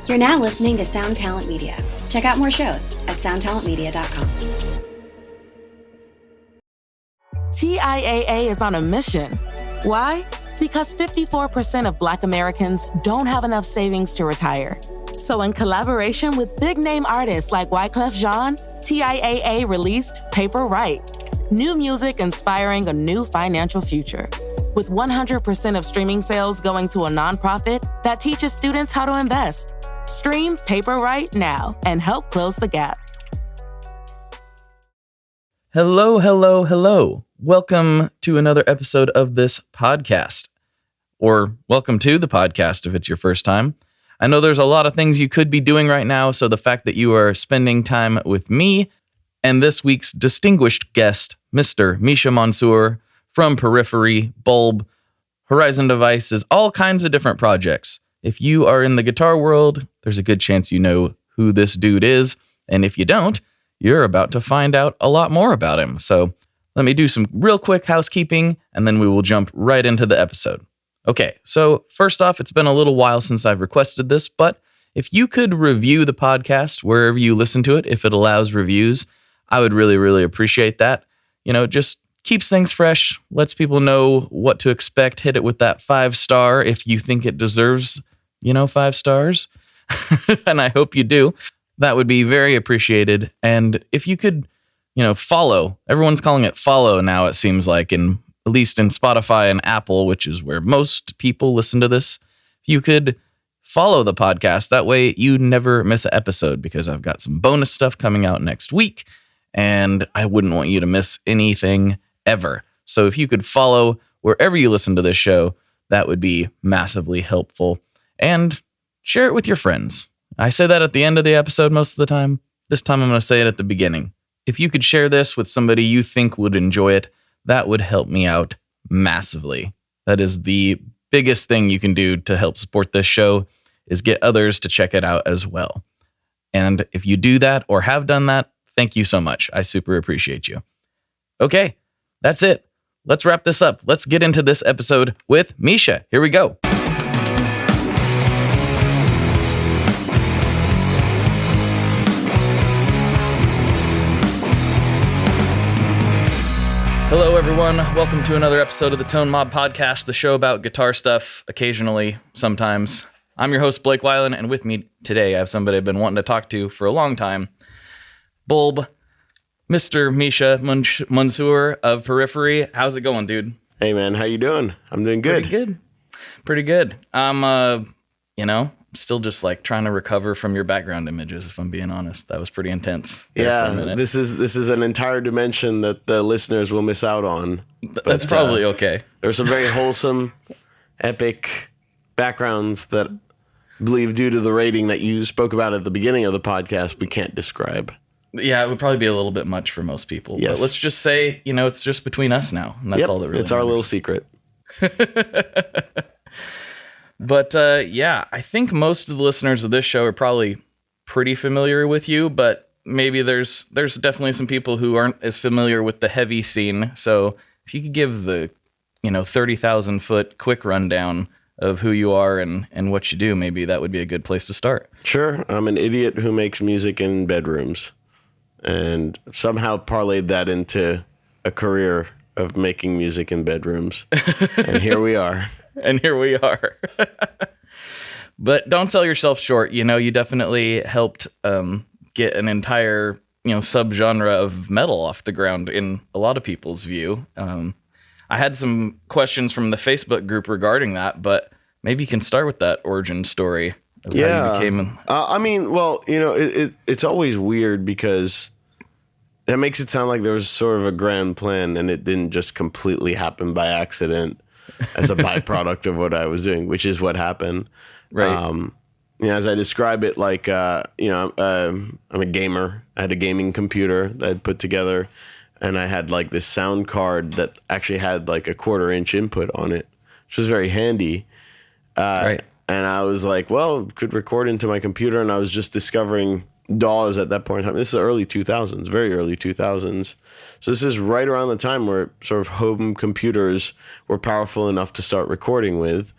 You're now listening to Sound Talent Media. Check out more shows at soundtalentmedia.com. TIAA is on a mission. Why? Because 54% of Black Americans don't have enough savings to retire. So in collaboration with big-name artists like Wyclef Jean, TIAA released Paper Right, new music inspiring a new financial future. With 100% of streaming sales going to a nonprofit that teaches students how to invest. Stream Paper Right now and help close the gap. Hello, hello, hello. Welcome to another episode of this podcast. Or welcome to the podcast if it's your first time. I know there's a lot of things you could be doing right now, so the fact that you are spending time with me and this week's distinguished guest, Mr. Misha Mansoor from Periphery, Bulb, Horizon Devices, all kinds of different projects. If you are in the guitar world, there's a good chance you know who this dude is. And if you don't, you're about to find out a lot more about him. So let me do some real quick housekeeping, and then we will jump right into the episode. Okay, so first off, it's been a little while since I've requested this, but if you could review the podcast wherever you listen to it, if it allows reviews, I would really, really appreciate that. You know, just keeps things fresh, lets people know what to expect. Hit it with that 5-star if you think it deserves, 5 stars. And I hope you do. That would be very appreciated. And if you could, follow. Everyone's calling it follow now, it seems like, at least in Spotify and Apple, which is where most people listen to this. If you could follow the podcast, that way you never miss an episode, because I've got some bonus stuff coming out next week, and I wouldn't want you to miss anything ever. So if you could follow wherever you listen to this show, that would be massively helpful. And share it with your friends. I say that at the end of the episode most of the time. This time I'm going to say it at the beginning. If you could share this with somebody you think would enjoy it, that would help me out massively. That is the biggest thing you can do to help support this show, is get others to check it out as well. And if you do that or have done that, thank you so much. I super appreciate you. Okay, that's it. Let's wrap this up. Let's get into this episode with Misha. Here we go. Hello, everyone. Welcome to another episode of the Tone Mob Podcast, the show about guitar stuff, occasionally, sometimes. I'm your host, Blake Weiland, and with me today, I have somebody I've been wanting to talk to for a long time. Bulb, Mr. Misha Mansoor of Periphery. How's it going, dude? Hey, man. How you doing? I'm doing good. Pretty good. I'm, still just like trying to recover from your background images, if I'm being honest. That was pretty intense. Yeah, this is an entire dimension that the listeners will miss out on. That's probably okay. There's some very wholesome, epic backgrounds that I believe, due to the rating that you spoke about at the beginning of the podcast, we can't describe. Yeah, it would probably be a little bit much for most people. Yes. But let's just say, it's just between us now. And that's all that really It's our little secret. But I think most of the listeners of this show are probably pretty familiar with you, but maybe there's definitely some people who aren't as familiar with the heavy scene. So if you could give the 30,000 foot quick rundown of who you are and what you do, maybe that would be a good place to start. Sure. I'm an idiot who makes music in bedrooms and somehow parlayed that into a career of making music in bedrooms. And here we are. But don't sell yourself short. You definitely helped get an entire, subgenre of metal off the ground in a lot of people's view. I had some questions from the Facebook group regarding that, but maybe you can start with that origin story of how you became. It's always weird because that makes it sound like there was sort of a grand plan and it didn't just completely happen by accident as a byproduct of what I was doing, which is what happened. Right. As I describe it, like, I'm a gamer. I had a gaming computer that I'd put together, and I had like this sound card that actually had like a 1/4-inch input on it, which was very handy. Right. And I was like, well, could record into my computer, and I was just discovering DAWs at that point in time. This is early 2000s, very early 2000s. So this is right around the time where sort of home computers were powerful enough to start recording with.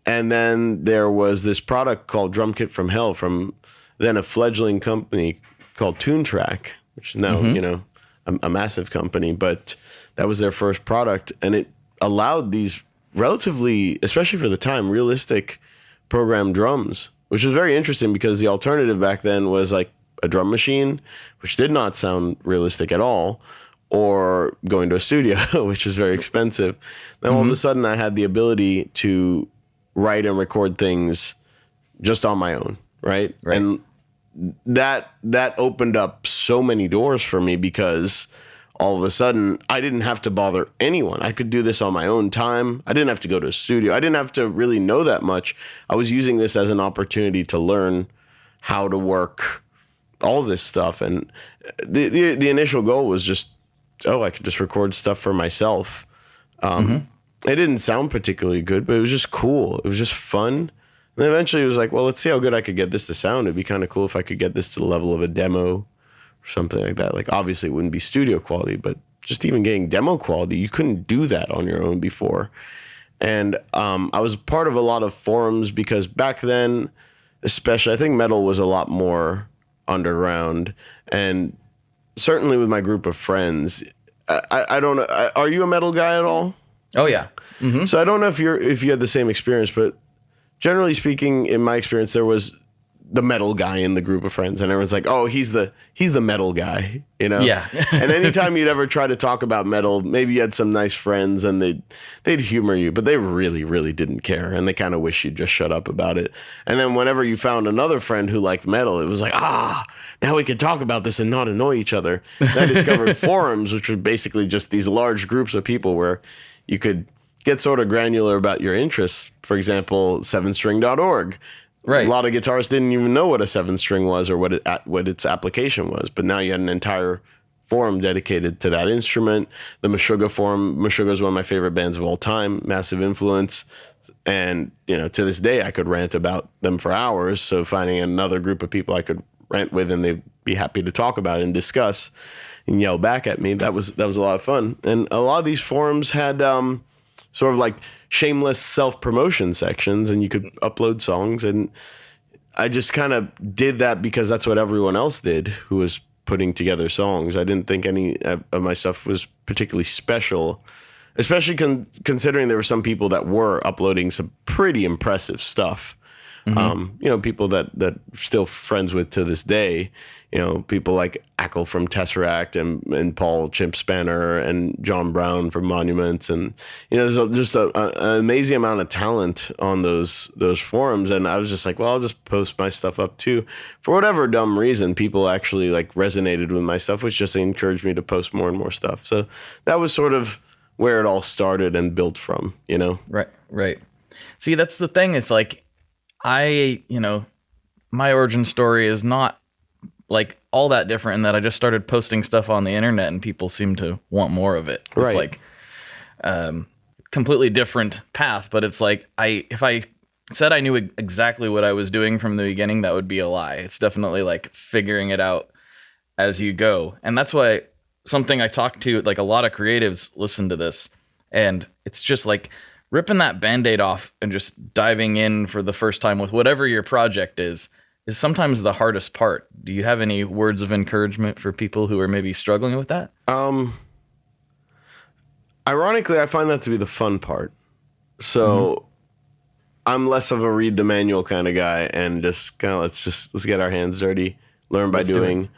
And then there was this product called Drum Kit from Hell from then a fledgling company called Toontrack, which is now, a massive company, but that was their first product. And it allowed these relatively, especially for the time, realistic programmed drums, which was very interesting because the alternative back then was like a drum machine, which did not sound realistic at all, or going to a studio, which is very expensive. Then all of a sudden I had the ability to write and record things just on my own, right? And that opened up so many doors for me because all of a sudden I didn't have to bother anyone. I could do this on my own time. I didn't have to go to a studio. I didn't have to really know that much. I was using this as an opportunity to learn how to work all this stuff. And the initial goal was just, I could just record stuff for myself. It didn't sound particularly good, but it was just cool. It was just fun. And then eventually it was like, well, let's see how good I could get this to sound. It'd be kind of cool if I could get this to the level of a demo or something like that. Like, obviously it wouldn't be studio quality, but just even getting demo quality, you couldn't do that on your own before. And I was part of a lot of forums because back then, especially, I think metal was a lot more underground. And certainly with my group of friends, I don't know. Are you a metal guy at all? Oh yeah. So I don't know if you had the same experience, but generally speaking, in my experience, there was the metal guy in the group of friends, and everyone's like, "Oh, he's the metal guy," Yeah. And anytime you'd ever try to talk about metal, maybe you had some nice friends, and they'd humor you, but they really, really didn't care, and they kind of wish you'd just shut up about it. And then whenever you found another friend who liked metal, it was like, now we can talk about this and not annoy each other. And I discovered forums, which were basically just these large groups of people where you could get sort of granular about your interests. For example, 7string.org. Right. A lot of guitarists didn't even know what a 7-string was or what its application was. But now you had an entire forum dedicated to that instrument. The Meshuggah forum. Meshuggah is one of my favorite bands of all time. Massive influence. And, to this day, I could rant about them for hours. So finding another group of people I could rant with and they'd be happy to talk about it and discuss and yell back at me, that was a lot of fun. And a lot of these forums had sort of like shameless self-promotion sections, and you could upload songs, and I just kind of did that because that's what everyone else did who was putting together songs. I didn't think any of my stuff was particularly special, especially considering there were some people that were uploading some pretty impressive stuff. People that still friends with to this day, people like Ackle from Tesseract and Paul Chimp Spanner and John Brown from Monuments. And, there's just an amazing amount of talent on those forums. And I was just like, well, I'll just post my stuff up too. For whatever dumb reason, people actually like resonated with my stuff, which just encouraged me to post more and more stuff. So that was sort of where it all started and built from, Right. See, that's the thing. It's like, my origin story is not like all that different in that I just started posting stuff on the internet and people seem to want more of it. It's like completely different path, but it's like if I said I knew exactly what I was doing from the beginning, that would be a lie. It's definitely like figuring it out as you go. And that's why something I talk to, like a lot of creatives listen to this, and it's just like ripping that Band-Aid off and just diving in for the first time with whatever your project is sometimes the hardest part. Do you have any words of encouragement for people who are maybe struggling with that? Ironically, I find that to be the fun part. So I'm less of a read the manual kind of guy and just kind of let's get our hands dirty, learn by doing.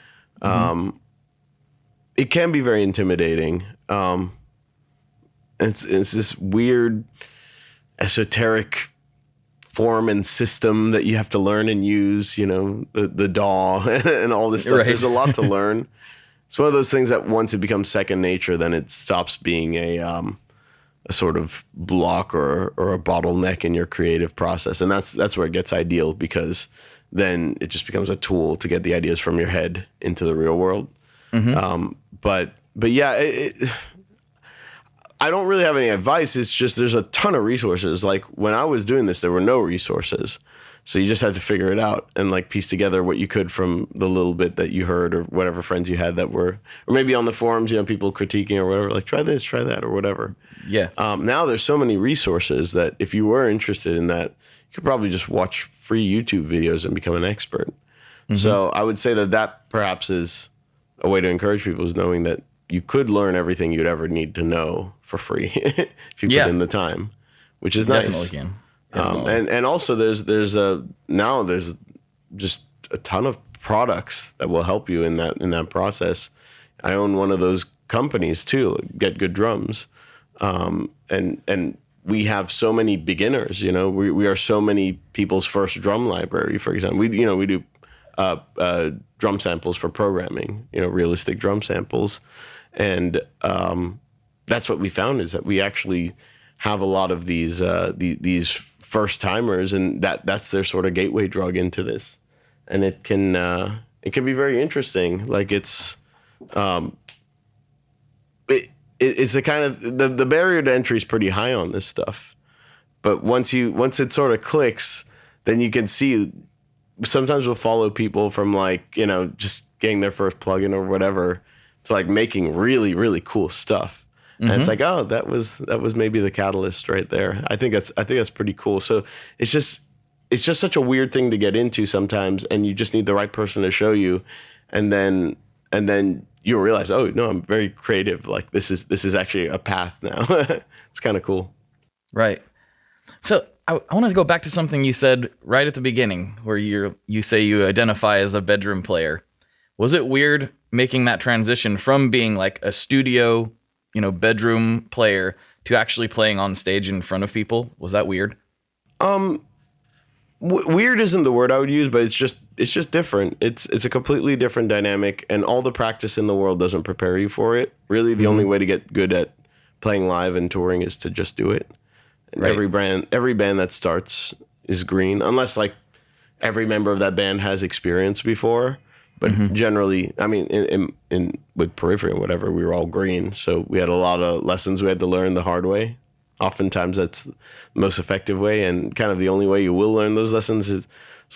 It can be very intimidating. It's this weird esoteric form and system that you have to learn and use, the DAW and all this stuff. Right. There's a lot to learn. It's one of those things that once it becomes second nature, then it stops being a sort of block or a bottleneck in your creative process. And that's where it gets ideal, because then it just becomes a tool to get the ideas from your head into the real world. But yeah, I don't really have any advice. It's just there's a ton of resources. Like when I was doing this, there were no resources. So you just had to figure it out and like piece together what you could from the little bit that you heard or whatever friends you had that were, or maybe on the forums, people critiquing or whatever, like try this, try that, or whatever. Yeah. Now there's so many resources that if you were interested in that, you could probably just watch free YouTube videos and become an expert. Mm-hmm. So I would say that perhaps is a way to encourage people, is knowing that you could learn everything you'd ever need to know for free if you put in the time, which is nice. Definitely can. And also there's just a ton of products that will help you in that process. I own one of those companies too, Get Good Drums. And we have so many beginners, we are so many people's first drum library, for example. We do drum samples for programming, realistic drum samples. And that's what we found, is that we actually have a lot of these first timers, and that's their sort of gateway drug into this. And it can be very interesting. Like it's a kind of the barrier to entry is pretty high on this stuff. But once it sort of clicks, then you can see. Sometimes we'll follow people from like, just getting their first plugin or whatever to like making really, really cool stuff. Mm-hmm. And it's like, oh, that was maybe the catalyst right there. I think that's pretty cool. So it's just such a weird thing to get into sometimes, and you just need the right person to show you, and then you'll realize, oh no, I'm very creative. Like this is actually a path now. It's kind of cool. Right. So I wanted to go back to something you said right at the beginning, where you say you identify as a bedroom player. Was it weird making that transition from being like a studio, bedroom player to actually playing on stage in front of people? Was that weird? Weird isn't the word I would use, but it's just different. It's a completely different dynamic, and all the practice in the world doesn't prepare you for it. Really, the only way to get good at playing live and touring is to just do it. And right. Every band that starts is green, unless like every member of that band has experience before. But generally, I mean, in with Periphery and whatever, we were all green, so we had a lot of lessons we had to learn the hard way. Oftentimes, that's the most effective way, and kind of the only way you will learn those lessons. There's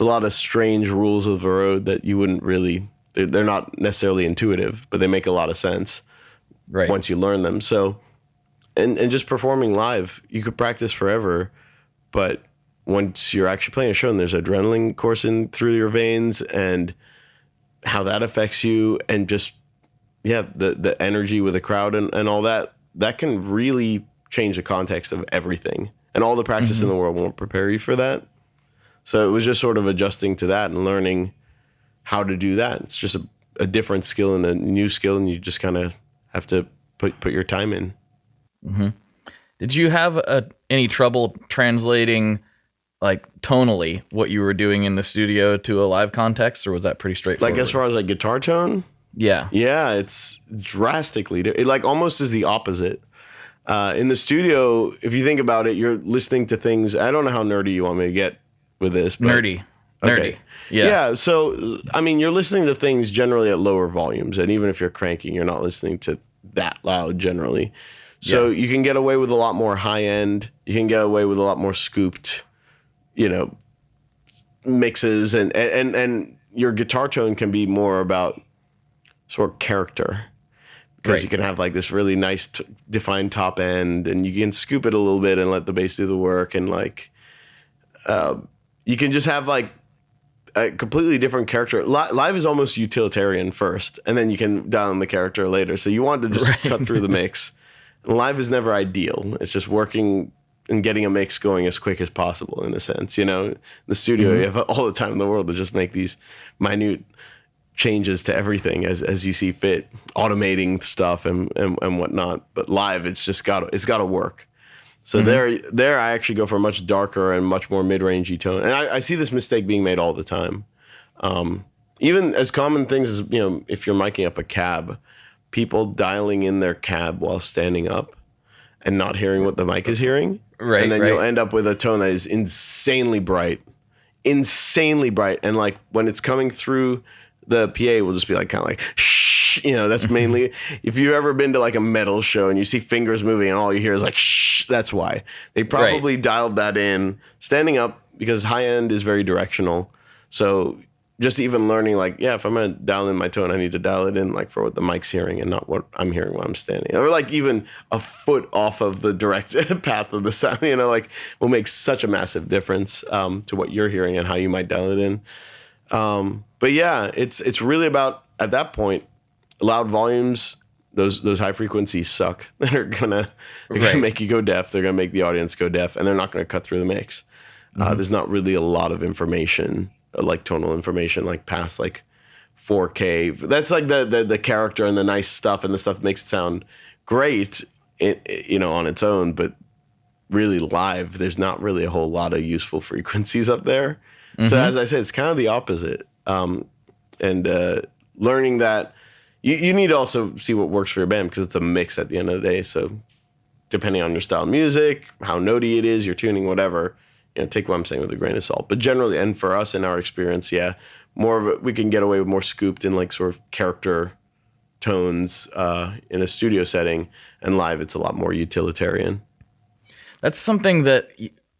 a lot of strange rules of the road that you wouldn't really. They're not necessarily intuitive, but they make a lot of sense once you learn them. So. And just performing live, you could practice forever, but once you're actually playing a show and there's adrenaline coursing through your veins, and how that affects you, and just the energy with the crowd and all that can really change the context of everything. And all the practice in the world won't prepare you for that. So it was just sort of adjusting to that and learning how to do that. It's just a different skill and a new skill, and you just kind of have to put your time in. Mm-hmm. Did you have any trouble translating, like tonally, what you were doing in the studio to a live context, or was that pretty straightforward? Like as far as like guitar tone? Yeah, it's drastically. It like almost is the opposite. In the studio, if you think about it, you're listening to things. I don't know how nerdy you want me to get with this. But, nerdy. Yeah. So I mean, you're listening to things generally at lower volumes, and even if you're cranking, you're not listening to that loud generally. So you can get away with a lot more high end. You can get away with a lot more scooped, mixes, and your guitar tone can be more about sort of character, because you can have like this really nice defined top end, and you can scoop it a little bit and let the bass do the work, and like you can just have like a completely different character. Live is almost utilitarian first, and then you can dial in the character later. So you want to just cut through the mix. Live is never ideal. It's just working and getting a mix going as quick as possible, in a sense. In the studio, you have all the time in the world to just make these minute changes to everything as you see fit, automating stuff and whatnot. But live, it's got to work. So there I actually go for a much darker and much more mid-rangey tone. And I see this mistake being made all the time. Even as common things as, if you're miking up a cab, people dialing in their cab while standing up and not hearing what the mic is hearing. Right. And then you'll end up with a tone that is insanely bright. And like when it's coming through the PA, will just be like kind of like, shh, that's mainly, if you've ever been to like a metal show and you see fingers moving and all you hear is like, shh, that's why. They probably dialed that in. Standing up because high end is very directional. So just even learning, like, yeah, if I'm going to dial in my tone, I need to dial it in like for what the mic's hearing and not what I'm hearing when I'm standing. Or like even a foot off of the direct path of the sound, like will make such a massive difference to what you're hearing and how you might dial it in. But yeah, it's really about, at that point, loud volumes, those high frequencies suck. They're gonna make you go deaf. They're gonna make the audience go deaf, and they're not gonna cut through the mix. There's not really a lot of information, like tonal information, like past like 4K. That's like the character and the nice stuff and the stuff that makes it sound great, on its own. But really live, there's not really a whole lot of useful frequencies up there. So as I said, it's kind of the opposite. And learning that you need to also see what works for your band, because it's a mix at the end of the day. So depending on your style of music, how notey it is, your tuning, whatever, take what I'm saying with a grain of salt. But generally, and for us in our experience, more of it, we can get away with more scooped in like sort of character tones in a studio setting, and live it's a lot more utilitarian. That's something that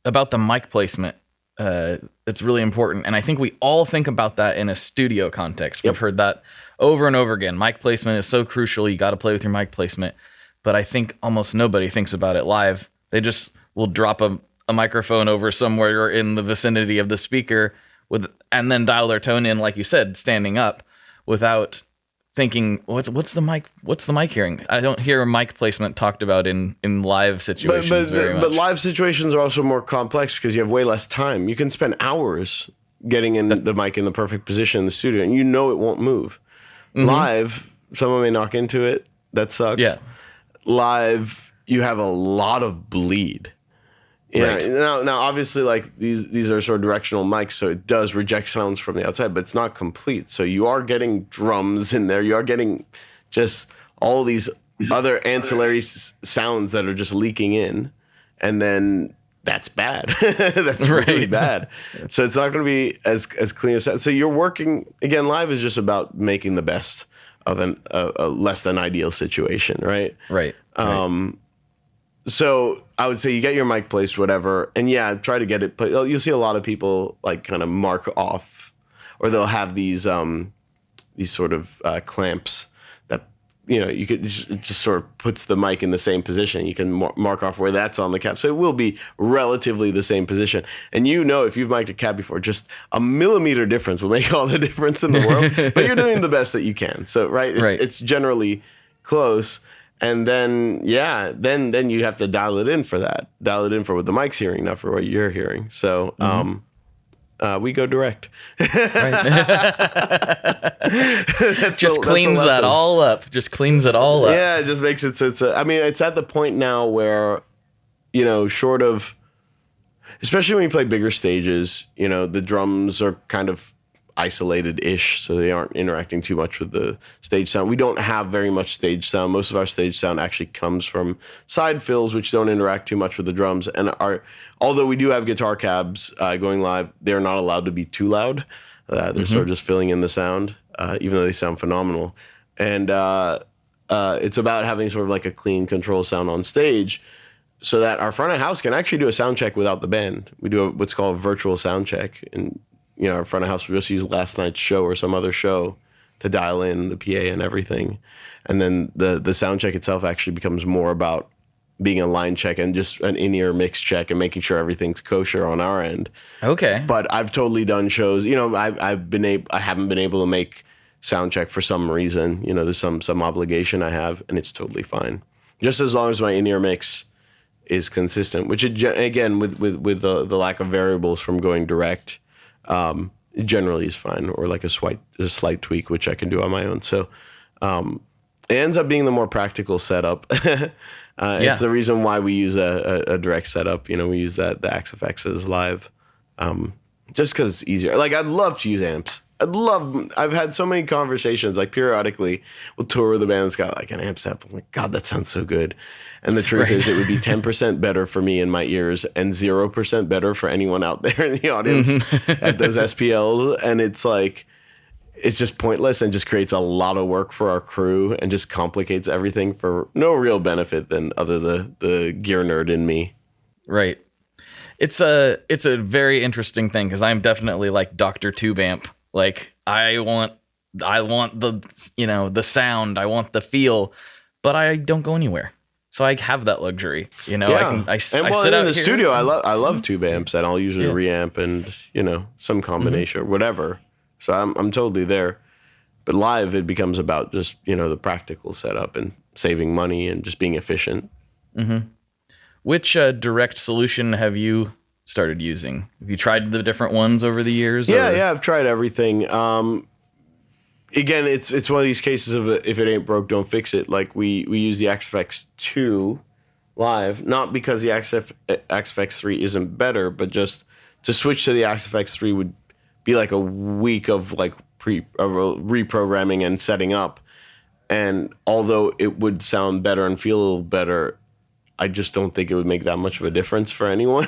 about the mic placement that's really important, and I think we all think about that in a studio context. We've heard that over and over again. Mic placement is so crucial. You got to play with your mic placement, but I think almost nobody thinks about it live. They just will drop a microphone over somewhere in the vicinity of the speaker and then dial their tone in, like you said, standing up, without thinking, what's the mic hearing? I don't hear mic placement talked about in live situations very much. But live situations are also more complex because you have way less time. You can spend hours getting in the mic in the perfect position in the studio, and it won't move. Live, someone may knock into it. That sucks. Yeah. Live, you have a lot of bleed. Right. Now, obviously, like these are sort of directional mics, so it does reject sounds from the outside, but it's not complete. So you are getting drums in there. You are getting just all these other ancillary sounds that are just leaking in, and then that's bad. That's really bad. So it's not going to be as clean as that. So you're working, again, live is just about making the best of a less than ideal situation, right? Right. So I would say you get your mic placed, whatever, and try to get it. You'll see a lot of people like kind of mark off, or they'll have these sort of clamps that you could just sort of puts the mic in the same position. You can mark off where that's on the cab, so it will be relatively the same position. And if you've mic'd a cab before, just a millimeter difference will make all the difference in the world. But you're doing the best that you can. So it's generally close. And then, then you have to dial it in for that. Dial it in for what the mic's hearing, not for what you're hearing. So we go direct. Just cleans that all up. Yeah, it just makes it so it's at the point now where, short of, especially when you play bigger stages, the drums are kind of isolated-ish, so they aren't interacting too much with the stage sound. We don't have very much stage sound. Most of our stage sound actually comes from side fills, which don't interact too much with the drums. And although we do have guitar cabs going live, they're not allowed to be too loud. They're sort of just filling in the sound, even though they sound phenomenal. And it's about having sort of like a clean control sound on stage, so that our front of house can actually do a sound check without the band. We do what's called a virtual sound check, and our front of house will just use last night's show or some other show to dial in the PA and everything. And then the sound check itself actually becomes more about being a line check and just an in-ear mix check and making sure everything's kosher on our end. Okay. But I've totally done shows, I haven't been able to make sound check for some reason. There's some obligation I have, and it's totally fine. Just as long as my in-ear mix is consistent, which again, with the lack of variables from going direct, it generally is fine, or like a slight tweak, which I can do on my own. So it ends up being the more practical setup. It's the reason why we use a direct setup. We use the Axe-Fx as live, just because it's easier. Like, I'd love to use amps. I've had so many conversations, like periodically we'll tour with a band that's got like an amp set. I'm like, God, that sounds so good. And the truth is, it would be 10% better for me in my ears and 0% better for anyone out there in the audience at those SPLs. And it's like, it's just pointless and just creates a lot of work for our crew and just complicates everything for no real benefit than the gear nerd in me. Right. It's a very interesting thing because I'm definitely like Dr. Tube Amp. Like I want the the sound, I want the feel, but I don't go anywhere. So I have that luxury, I sit out in the here. studio. I love tube amps, and I'll usually reamp and some combination or whatever. So I'm totally there. But live, it becomes about just the practical setup and saving money and just being efficient. Mm-hmm. Which direct solution have you started using? Have you tried the different ones over the years? Yeah, I've tried everything. Again, it's one of these cases of if it ain't broke, don't fix it. Like we use the Axe-Fx 2 live, not because the Axe-Fx 3 isn't better, but just to switch to the Axe-Fx 3 would be like a week of like reprogramming and setting up. And although it would sound better and feel a little better, I just don't think it would make that much of a difference for anyone.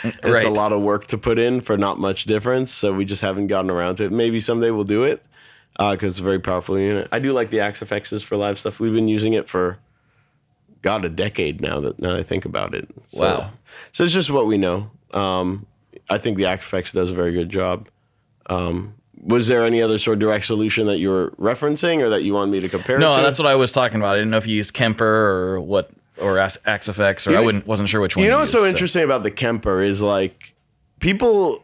It's a lot of work to put in for not much difference. So we just haven't gotten around to it. Maybe someday we'll do it because it's a very powerful unit. I do like the Axe-Fx's for live stuff. We've been using it for, a decade now that I think about it. So, wow. So it's just what we know. I think the Axe-Fx does a very good job. Was there any other sort of direct solution that you were referencing or that you wanted me to compare it to? No, that's what I was talking about. I didn't know if you used Kemper or Axe-Fx, or I wasn't sure which one. What's so interesting about the Kemper is like people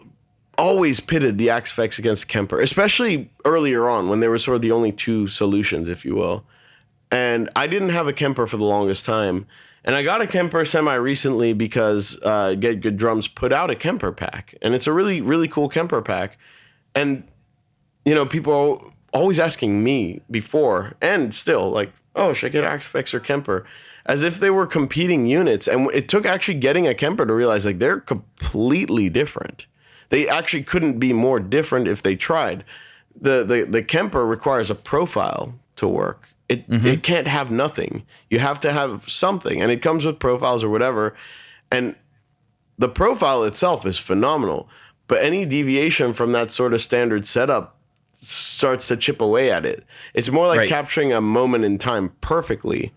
always pitted the Axe-Fx against Kemper, especially earlier on when they were sort of the only two solutions, if you will. And I didn't have a Kemper for the longest time. And I got a Kemper semi-recently because Get Good Drums put out a Kemper pack. And it's a really, really cool Kemper pack. And, people are always asking me before and still like, oh, should I get Axe-Fx or Kemper? As if they were competing units. And it took actually getting a Kemper to realize like they're completely different. They actually couldn't be more different if they tried. The Kemper requires a profile to work. It can't have nothing. You have to have something. And it comes with profiles or whatever. And the profile itself is phenomenal. But any deviation from that sort of standard setup starts to chip away at it. It's more like capturing a moment in time perfectly.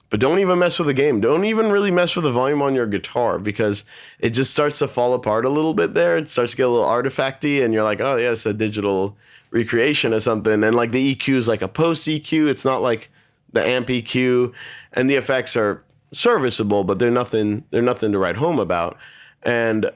But don't even mess with the game. Don't even really mess with the volume on your guitar because it just starts to fall apart a little bit there. It starts to get a little artifacty and you're like, oh yeah, it's a digital recreation of something. And like the EQ is like a post EQ. It's not like the amp EQ. And the effects are serviceable, but they're nothing to write home about. And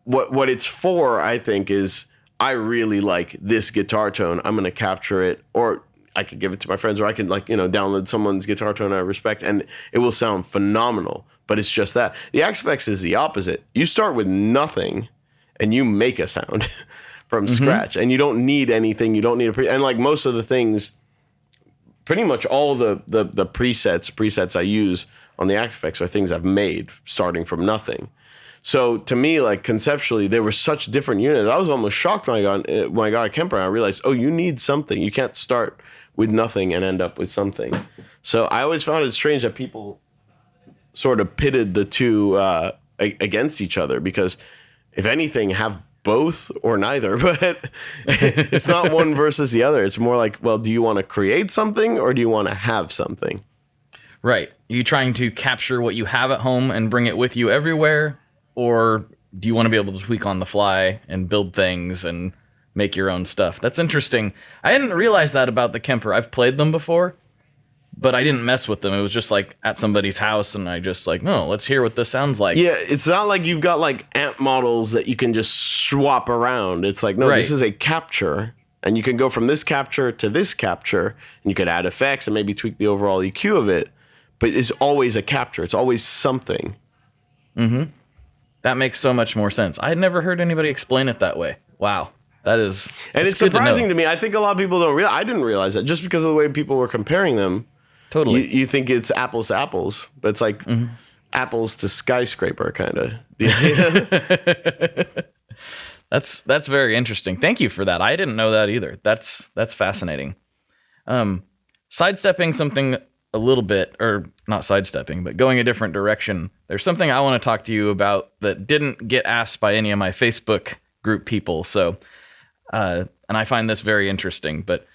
what it's for, I think, is I really like this guitar tone. I'm going to capture it, or I could give it to my friends, or I can download someone's guitar tone I respect, and it will sound phenomenal. But it's just that. The Axe-Fx is the opposite. You start with nothing, and you make a sound from scratch, and you don't need anything. You don't need and like most of the things, pretty much all the presets I use on the Axe-Fx are things I've made starting from nothing. So to me, like conceptually, they were such different units. I was almost shocked when I got a Kemper, and I realized, oh, you need something. You can't start with nothing and end up with something. So I always found it strange that people sort of pitted the two against each other because, if anything, have both or neither. But it's not one versus the other. It's more like, well, do you want to create something or do you want to have something? Right. Are you trying to capture what you have at home and bring it with you everywhere? Or do you want to be able to tweak on the fly and build things and make your own stuff? That's interesting. I hadn't realized that about the Kemper. I've played them before, but I didn't mess with them. It was just like at somebody's house, and I just like, no, let's hear what this sounds like. Yeah, it's not like you've got like amp models that you can just swap around. It's like, no, This is a capture, and you can go from this capture to this capture, and you could add effects and maybe tweak the overall EQ of it, but it's always a capture. It's always something. Mm-hmm. That makes so much more sense. I had never heard anybody explain it that way. Wow. That is... And it's surprising to me. I think a lot of people don't realize... I didn't realize that just because of the way people were comparing them. Totally. You think it's apples to apples, but it's like apples to skyscraper kind of. That's very interesting. Thank you for that. I didn't know that either. That's fascinating. Sidestepping something a little bit, or not sidestepping, but going a different direction. There's something I want to talk to you about that didn't get asked by any of my Facebook group people. So, and I find this very interesting, but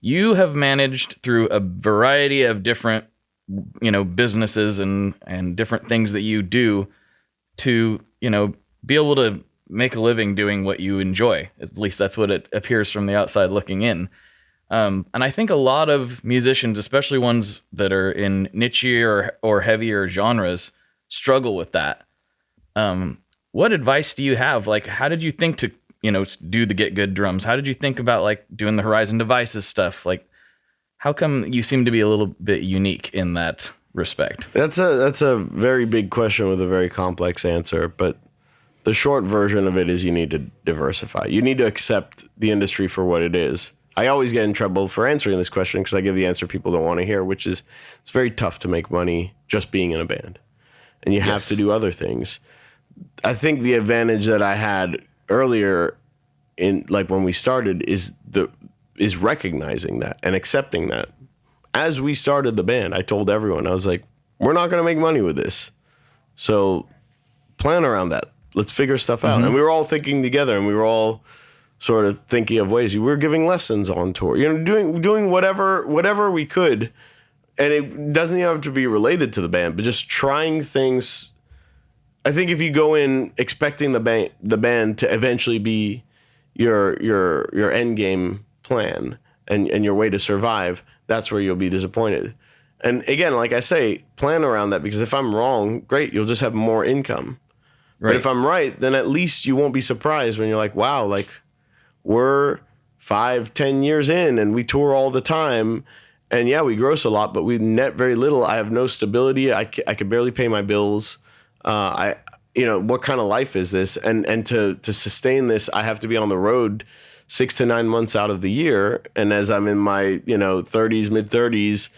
you have managed through a variety of different, businesses and different things that you do to, be able to make a living doing what you enjoy. At least that's what it appears from the outside looking in. And I think a lot of musicians, especially ones that are in nichier or heavier genres, struggle with that. What advice do you have? Like, how did you think to, do the Get Good drums? How did you think about like doing the Horizon Devices stuff? Like, how come you seem to be a little bit unique in that respect? That's a very big question with a very complex answer, but the short version of it is you need to diversify. You need to accept the industry for what it is. I always get in trouble for answering this question because I give the answer people don't want to hear, which is it's very tough to make money just being in a band. And you have to do other things. I think the advantage that I had earlier in like when we started is recognizing that and accepting that. As we started the band, I told everyone, I was like, we're not going to make money with this. So plan around that. Let's figure stuff out. And we were all thinking together, and we were all sort of thinking of ways. We were giving lessons on tour, doing whatever we could. And it doesn't even have to be related to the band, but just trying things. I think if you go in expecting the band to eventually be your end game plan and your way to survive, that's where you'll be disappointed. And again, like I say, plan around that, because if I'm wrong, great, you'll just have more income. Right. But if I'm right, then at least you won't be surprised when you're like, wow, like we're 5-10 years in and we tour all the time. And yeah, we gross a lot, but we net very little. I have no stability. I could barely pay my bills. What kind of life is this? And to sustain this, I have to be on the road 6 to 9 months out of the year. And as I'm in my, 30s, mid 30s,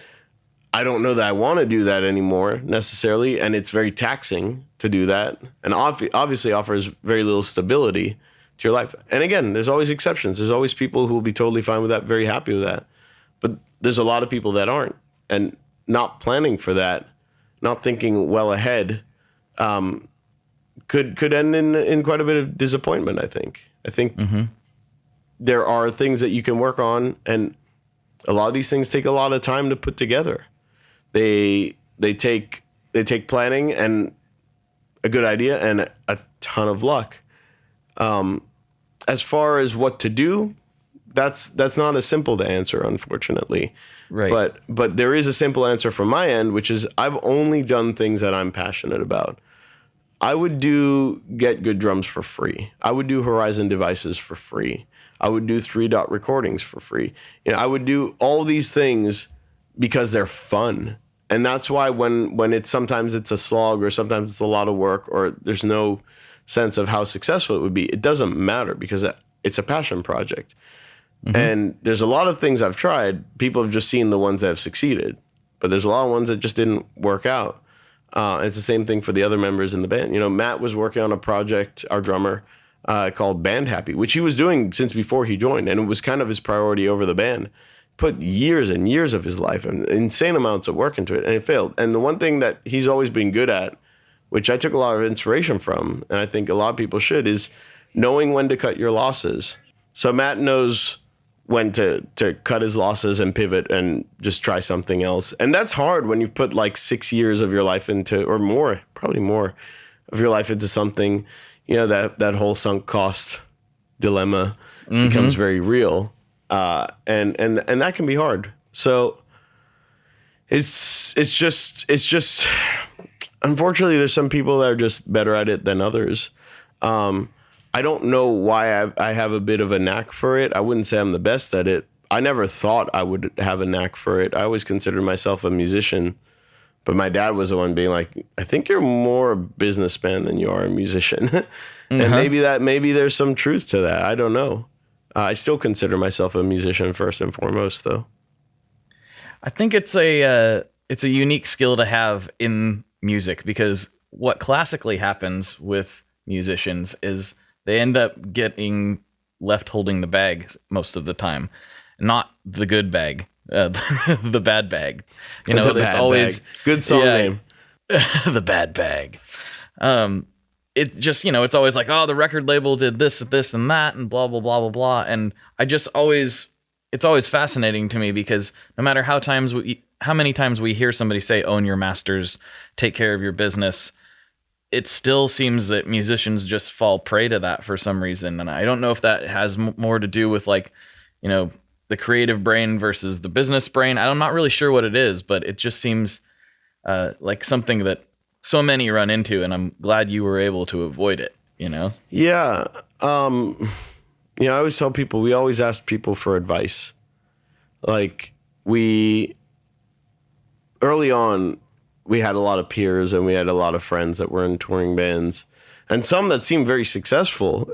I don't know that I want to do that anymore necessarily. And it's very taxing to do that. And obviously offers very little stability to your life. And again, there's always exceptions. There's always people who will be totally fine with that, very happy with that. But there's a lot of people that aren't. And not planning for that, not thinking well ahead, could end in quite a bit of disappointment, I think. I think there are things that you can work on, and a lot of these things take a lot of time to put together. They take planning and a good idea and a ton of luck. As far as what to do, that's not as simple to answer, unfortunately. Right. But there is a simple answer from my end, which is I've only done things that I'm passionate about. I would do Get Good drums for free. I would do Horizon Devices for free. I would do 3-Dot recordings for free. I would do all these things because they're fun. And that's why when sometimes it's a slog, or sometimes it's a lot of work, or there's no sense of how successful it would be, it doesn't matter because it's a passion project. And there's a lot of things I've tried. People have just seen the ones that have succeeded, but there's a lot of ones that just didn't work out. It's the same thing for the other members in the band. Matt was working on a project, our drummer, called Band Happy, which he was doing since before he joined, and it was kind of his priority over the band. Put years and years of his life and insane amounts of work into it, and it failed. And the one thing that he's always been good at, which I took a lot of inspiration from, and I think a lot of people should, is knowing when to cut your losses. So Matt knows when to cut his losses and pivot and just try something else. And that's hard when you've put like 6 years of your life into, or more, probably more of your life into something, that whole sunk cost dilemma becomes very real. And that can be hard. So it's just, unfortunately, there's some people that are just better at it than others. I don't know why I have a bit of a knack for it. I wouldn't say I'm the best at it. I never thought I would have a knack for it. I always considered myself a musician, but my dad was the one being like, I think you're more a businessman than you are a musician. And maybe there's some truth to that. I don't know. I still consider myself a musician first and foremost, though. I think it's a unique skill to have in music, because what classically happens with musicians is they end up getting left holding the bag most of the time, not the good bag, the bad bag. It's always bag. Good song name. The bad bag. It just, it's always like, oh, the record label did this, and that, and blah, blah, blah, blah, blah. And it's always fascinating to me, because no matter how many times we hear somebody say, own your masters, take care of your business, it still seems that musicians just fall prey to that for some reason. And I don't know if that has more to do with like, you know, the creative brain versus the business brain. I'm not really sure what it is, but it just seems like something that so many run into, and I'm glad you were able to avoid it, you know? Yeah. I always tell people, we always ask people for advice. Like early on, we had a lot of peers and we had a lot of friends that were in touring bands and some that seemed very successful.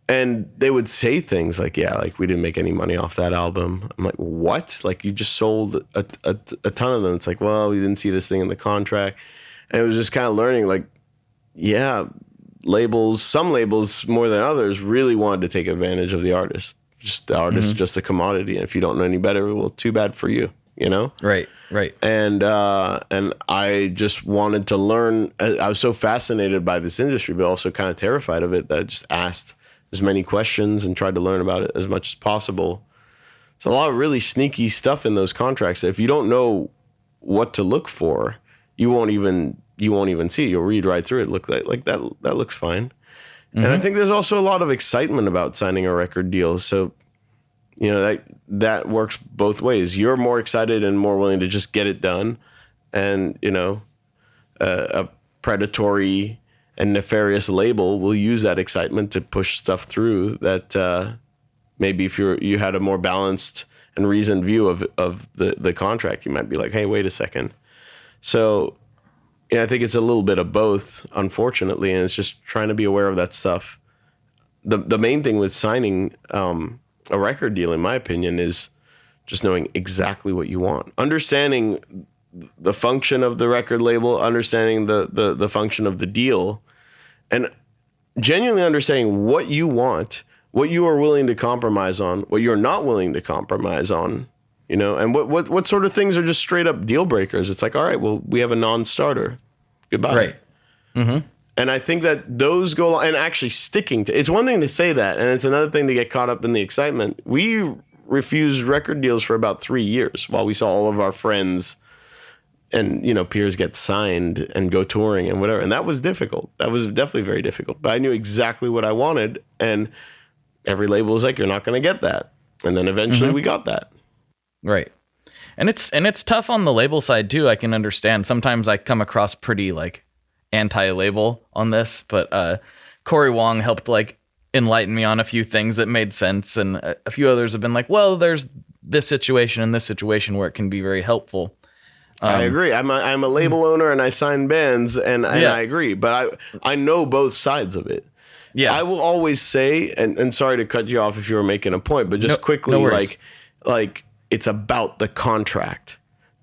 And they would say things like, yeah, like we didn't make any money off that album. I'm like, what? Like you just sold a ton of them. It's like, well, we didn't see this thing in the contract. And it was just kind of learning like, yeah, some labels more than others really wanted to take advantage of the artist. Just the artist, just a commodity. And if you don't know any better, well, too bad for you, you know? Right. And I just wanted to learn. I was so fascinated by this industry, but also kind of terrified of it that I just asked as many questions and tried to learn about it as much as possible. There's a lot of really sneaky stuff in those contracts. If you don't know what to look for, you won't even see. You'll read right through it. Look like that looks fine. And I think there's also a lot of excitement about signing a record deal. So, you know, that works both ways. You're more excited and more willing to just get it done. And, you know, a predatory and nefarious label will use that excitement to push stuff through that maybe if you had a more balanced and reasoned view of the contract, you might be like, hey, wait a second. So yeah, I think it's a little bit of both, unfortunately, and it's just trying to be aware of that stuff. The main thing with signing a record deal, in my opinion, is just knowing exactly what you want, understanding the function of the record label, understanding the function of the deal, and genuinely understanding what you want, what you are willing to compromise on, what you're not willing to compromise on, you know, and what sort of things are just straight up deal breakers. It's like, all right, well, we have a non-starter. Goodbye. Right. Mm-hmm. And I think that those go, and actually sticking to, it's one thing to say that, and it's another thing to get caught up in the excitement. We refused record deals for about 3 years while we saw all of our friends and, you know, peers get signed and go touring and whatever. And that was difficult. That was definitely very difficult. But I knew exactly what I wanted. And every label was like, you're not going to get that. And then eventually we got that. Right. And it's tough on the label side too. I can understand. Sometimes I come across pretty like anti-label on this, but Corey Wong helped like enlighten me on a few things that made sense. And a few others have been like, well, there's this situation and this situation where it can be very helpful. I agree. I'm a label owner and I sign bands and I agree, but I know both sides of it. Yeah. I will always say, and sorry to cut you off if you were making a point, but just quickly, like it's about the contract.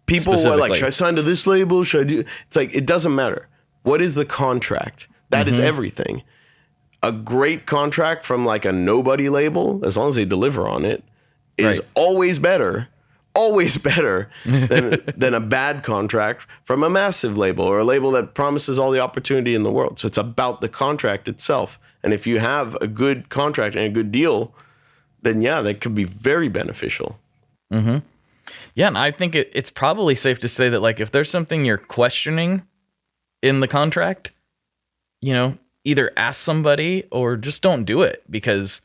People were like, should I sign to this label? Should I do? It's like, it doesn't matter. What is the contract? That is everything. A great contract from like a nobody label, as long as they deliver on it, is always better than a bad contract from a massive label or a label that promises all the opportunity in the world. So it's about the contract itself. And if you have a good contract and a good deal, then yeah, that could be very beneficial. Mm-hmm. Yeah, and I think it's probably safe to say that like if there's something you're questioning in the contract, you know, either ask somebody or just don't do it, because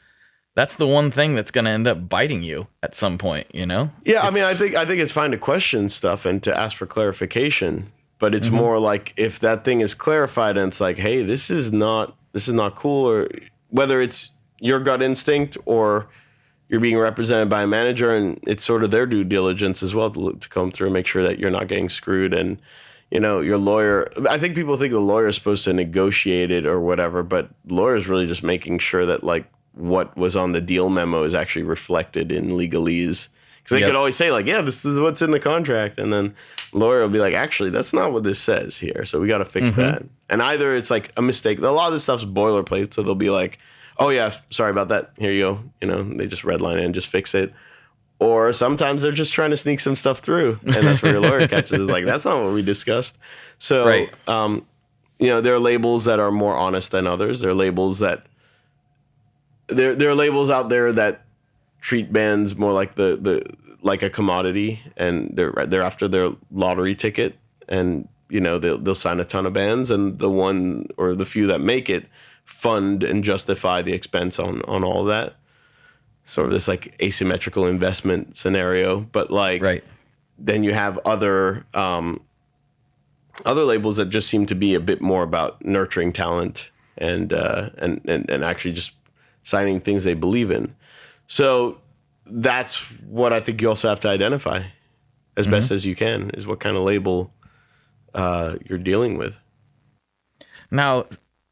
that's the one thing that's going to end up biting you at some point, you know? Yeah, I mean, I think it's fine to question stuff and to ask for clarification, but it's more like if that thing is clarified and it's like, hey, this is not cool, or whether it's your gut instinct or you're being represented by a manager and it's sort of their due diligence as well to come through and make sure that you're not getting screwed. And, you know, your lawyer, I think people think the lawyer is supposed to negotiate it or whatever, but the lawyer is really just making sure that like what was on the deal memo is actually reflected in legalese. Because they could always say like, yeah, this is what's in the contract. And then the lawyer will be like, actually, that's not what this says here. So we got to fix that. And either it's like a mistake. A lot of this stuff's boilerplate. So they'll be like, oh yeah, sorry about that. Here you go. You know, they just redline it and just fix it. Or sometimes they're just trying to sneak some stuff through. And that's where your lawyer catches it. Like, that's not what we discussed. So, you know, there are labels that are more honest than others. There are labels that, there are labels out there that treat bands more like like a commodity, and they're after their lottery ticket, and they'll sign a ton of bands, and the one or the few that make it fund and justify the expense on all of that. Sort of this like asymmetrical investment scenario, but like right. Then you have other labels that just seem to be a bit more about nurturing talent and actually just signing things they believe in. So that's what I think you also have to identify as best as you can, is what kind of label you're dealing with. Now,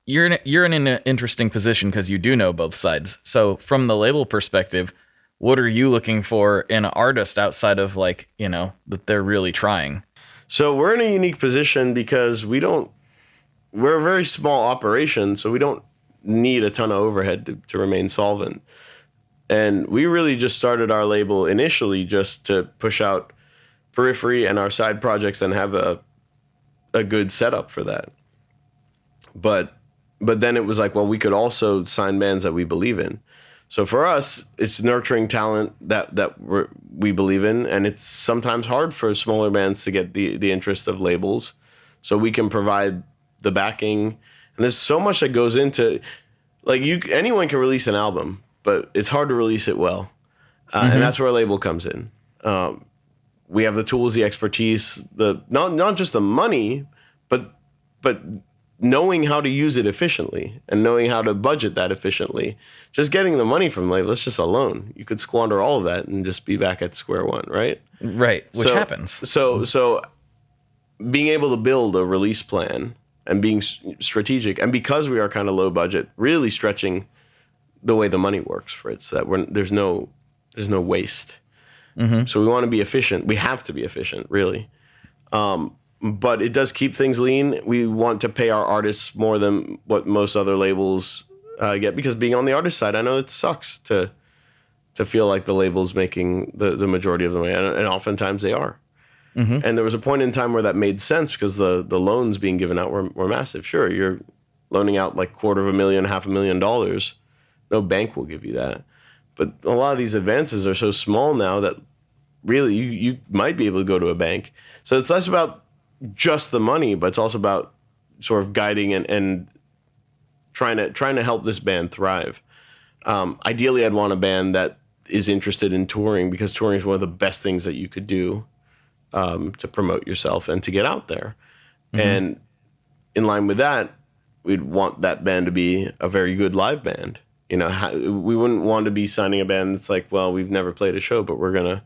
you're in an interesting position because you do know both sides. So from the label perspective, what are you looking for in an artist outside of like, that they're really trying? So we're in a unique position because we're a very small operation, so we don't need a ton of overhead to remain solvent. And we really just started our label initially just to push out Periphery and our side projects and have a good setup for that. But then it was like, well, we could also sign bands that we believe in. So for us, it's nurturing talent that we believe in, and it's sometimes hard for smaller bands to get the interest of labels. So we can provide the backing, and there's so much that goes into, like, anyone can release an album, but it's hard to release it well, and that's where a label comes in. We have the tools, the expertise, not just the money, but knowing how to use it efficiently and knowing how to budget that efficiently. Just getting the money from labels, just alone, you could squander all of that and just be back at square one, right? Right, which happens. So being able to build a release plan and being strategic, and because we are kind of low budget, really stretching the way the money works for it, so that there's no waste. So we want to be efficient. We have to be efficient, really. But it does keep things lean. We want to pay our artists more than what most other labels get, because being on the artist side, I know it sucks to feel like the label's making the majority of the money, and oftentimes they are. And there was a point in time where that made sense because the loans being given out were massive. Sure, you're loaning out like $250,000, $500,000. No bank will give you that. But a lot of these advances are so small now that really you might be able to go to a bank. So it's less about just the money, but it's also about sort of guiding and trying to help this band thrive. Ideally, I'd want a band that is interested in touring, because touring is one of the best things that you could do to promote yourself and to get out there. And in line with that, we'd want that band to be a very good live band. We wouldn't want to be signing a band that's like, well, we've never played a show, but we're gonna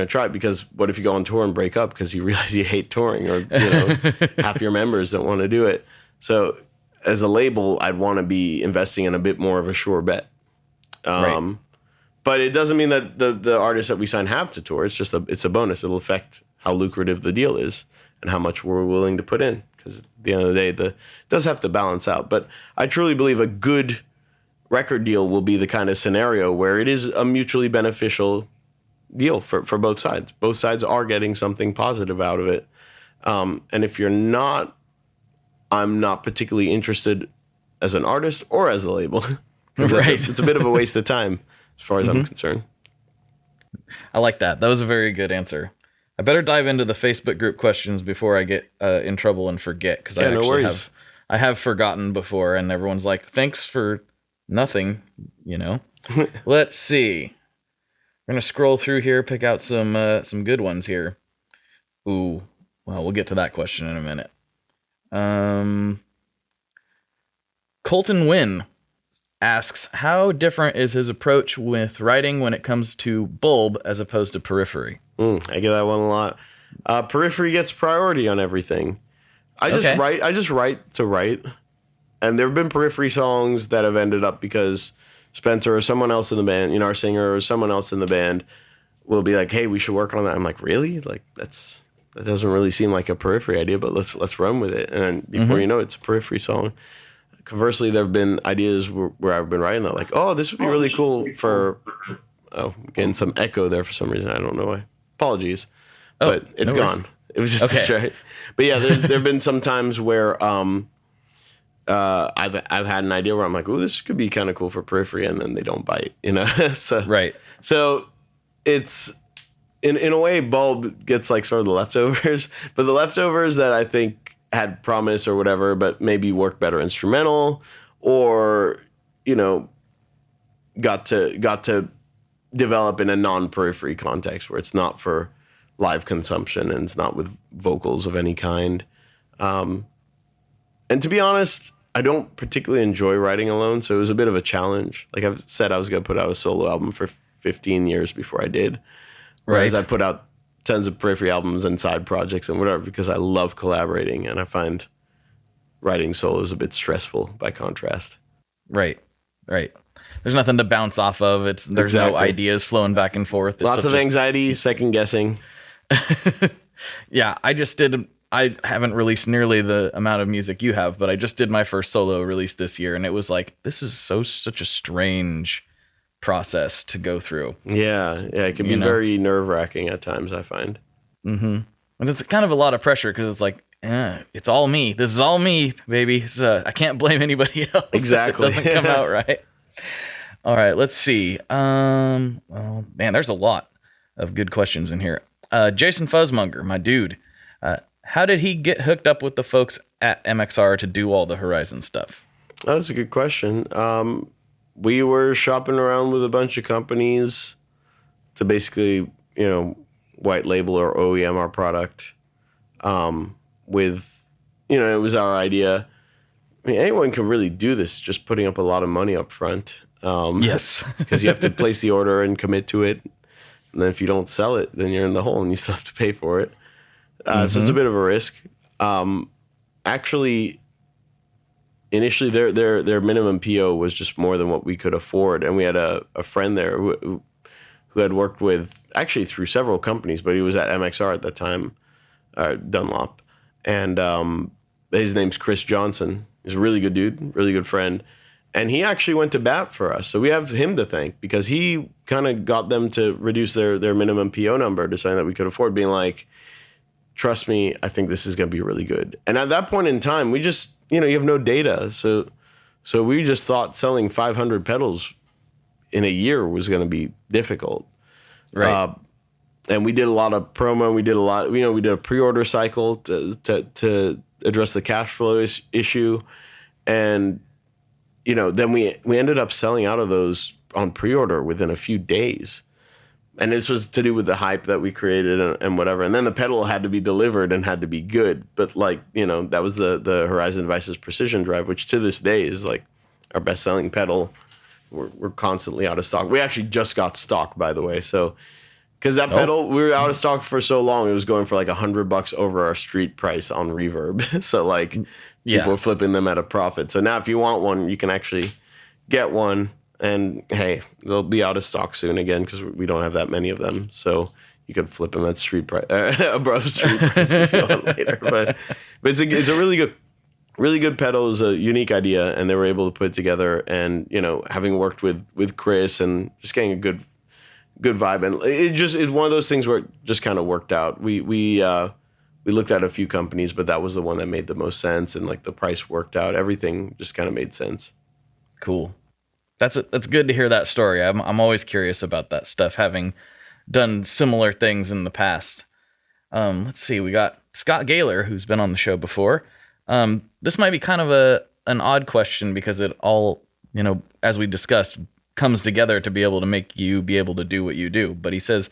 try it, because what if you go on tour and break up because you realize you hate touring, or half your members don't want to do it? So as a label, I'd want to be investing in a bit more of a sure bet. Right. But it doesn't mean that the artists that we sign have to tour. It's just it's a bonus. It'll affect how lucrative the deal is and how much we're willing to put in, because at the end of the day, it does have to balance out. But I truly believe a good record deal will be the kind of scenario where it is a mutually beneficial deal for both sides. Both sides are getting something positive out of it. And if you're not, I'm not particularly interested as an artist or as a label. Right. It's a bit of a waste of time as far as I'm concerned. I like that. That was a very good answer. I better dive into the Facebook group questions before I get in trouble and forget, because I have forgotten before, and everyone's like, thanks for nothing, Let's see. We're going to scroll through here, pick out some good ones here. Ooh, well, we'll get to that question in a minute. Colton Wynn asks, how different is his approach with writing when it comes to Bulb as opposed to Periphery? I get that one a lot. Periphery gets priority on everything. I just write to write. And there have been Periphery songs that have ended up because Spencer or someone else in the band, our singer or someone else in the band will be like, hey, we should work on that. I'm like, really? Like, that doesn't really seem like a Periphery idea, but let's run with it. And before you know it, it's a Periphery song. Conversely, there have been ideas where I've been writing that, like, oh, this would be really cool for, getting some echo there for some reason. I don't know why. Apologies. But it's gone. It was just straight. But yeah, there have been some times where I've had an idea where I'm like, oh, this could be kind of cool for Periphery, and then they don't bite, So right. So it's in a way, Bulb gets like sort of the leftovers, but the leftovers that I think had promise or whatever, but maybe work better instrumental, or got to develop in a non-periphery context where it's not for live consumption and it's not with vocals of any kind. And to be honest, I don't particularly enjoy writing alone, so it was a bit of a challenge. Like I've said, I was going to put out a solo album for 15 years before I did. Whereas I put out tons of periphery albums and side projects and whatever because I love collaborating, and I find writing solos a bit stressful by contrast. Right. There's nothing to bounce off of. There's no ideas flowing back and forth. It's Lots of anxiety, second guessing. Yeah, I haven't released nearly the amount of music you have, but I just did my first solo release this year, and it was like, this is such a strange process to go through. Yeah, it can be very nerve-wracking at times, I find. Mm-hmm. And it's kind of a lot of pressure because it's like, it's all me. This is all me, baby. I can't blame anybody else. Exactly. It doesn't come out right. All right, let's see. Well, man, there's a lot of good questions in here. Jason Fuzzmonger, my dude. How did he get hooked up with the folks at MXR to do all the Horizon stuff? Oh, that's a good question. We were shopping around with a bunch of companies to basically, white label or OEM our product. With, it was our idea. I mean, anyone can really do this, just putting up a lot of money up front. Yes. Because you have to place the order and commit to it. And then if you don't sell it, then you're in the hole and you still have to pay for it. So it's a bit of a risk. Actually, initially their minimum PO was just more than what we could afford. And we had a friend there who had worked with, actually through several companies, but he was at MXR at that time, Dunlop. And his name's Chris Johnson. He's a really good dude, really good friend. And he actually went to bat for us. So we have him to thank because he kind of got them to reduce their minimum PO number to something that we could afford, being like, trust me, I think this is going to be really good. And at that point in time, we just, you have no data. So we just thought selling 500 pedals in a year was going to be difficult. Right. And we did a lot of promo. We did a lot, we did a pre-order cycle to address the cash flow issue. And, then we ended up selling out of those on pre-order within a few days. And this was to do with the hype that we created and whatever. And then the pedal had to be delivered and had to be good. But that was the Horizon Devices Precision Drive, which to this day is like our best-selling pedal. We're constantly out of stock. We actually just got stock, by the way. So, because that pedal, we were out of stock for so long, it was going for like $100 over our street price on Reverb. So people were flipping them at a profit. So now if you want one, you can actually get one. And hey, they'll be out of stock soon again because we don't have that many of them. So you could flip them at street price, above street price if you want later. But it's a really good pedal. It was a unique idea, and they were able to put it together. And having worked with Chris and just getting a good vibe, and it's one of those things where it just kind of worked out. We looked at a few companies, but that was the one that made the most sense, and like the price worked out. Everything just kind of made sense. Cool. That's good to hear that story. I'm always curious about that stuff, having done similar things in the past. Let's see. We got Scott Gaylor, who's been on the show before. This might be kind of an odd question because it all, as we discussed, comes together to be able to make you be able to do what you do. But he says,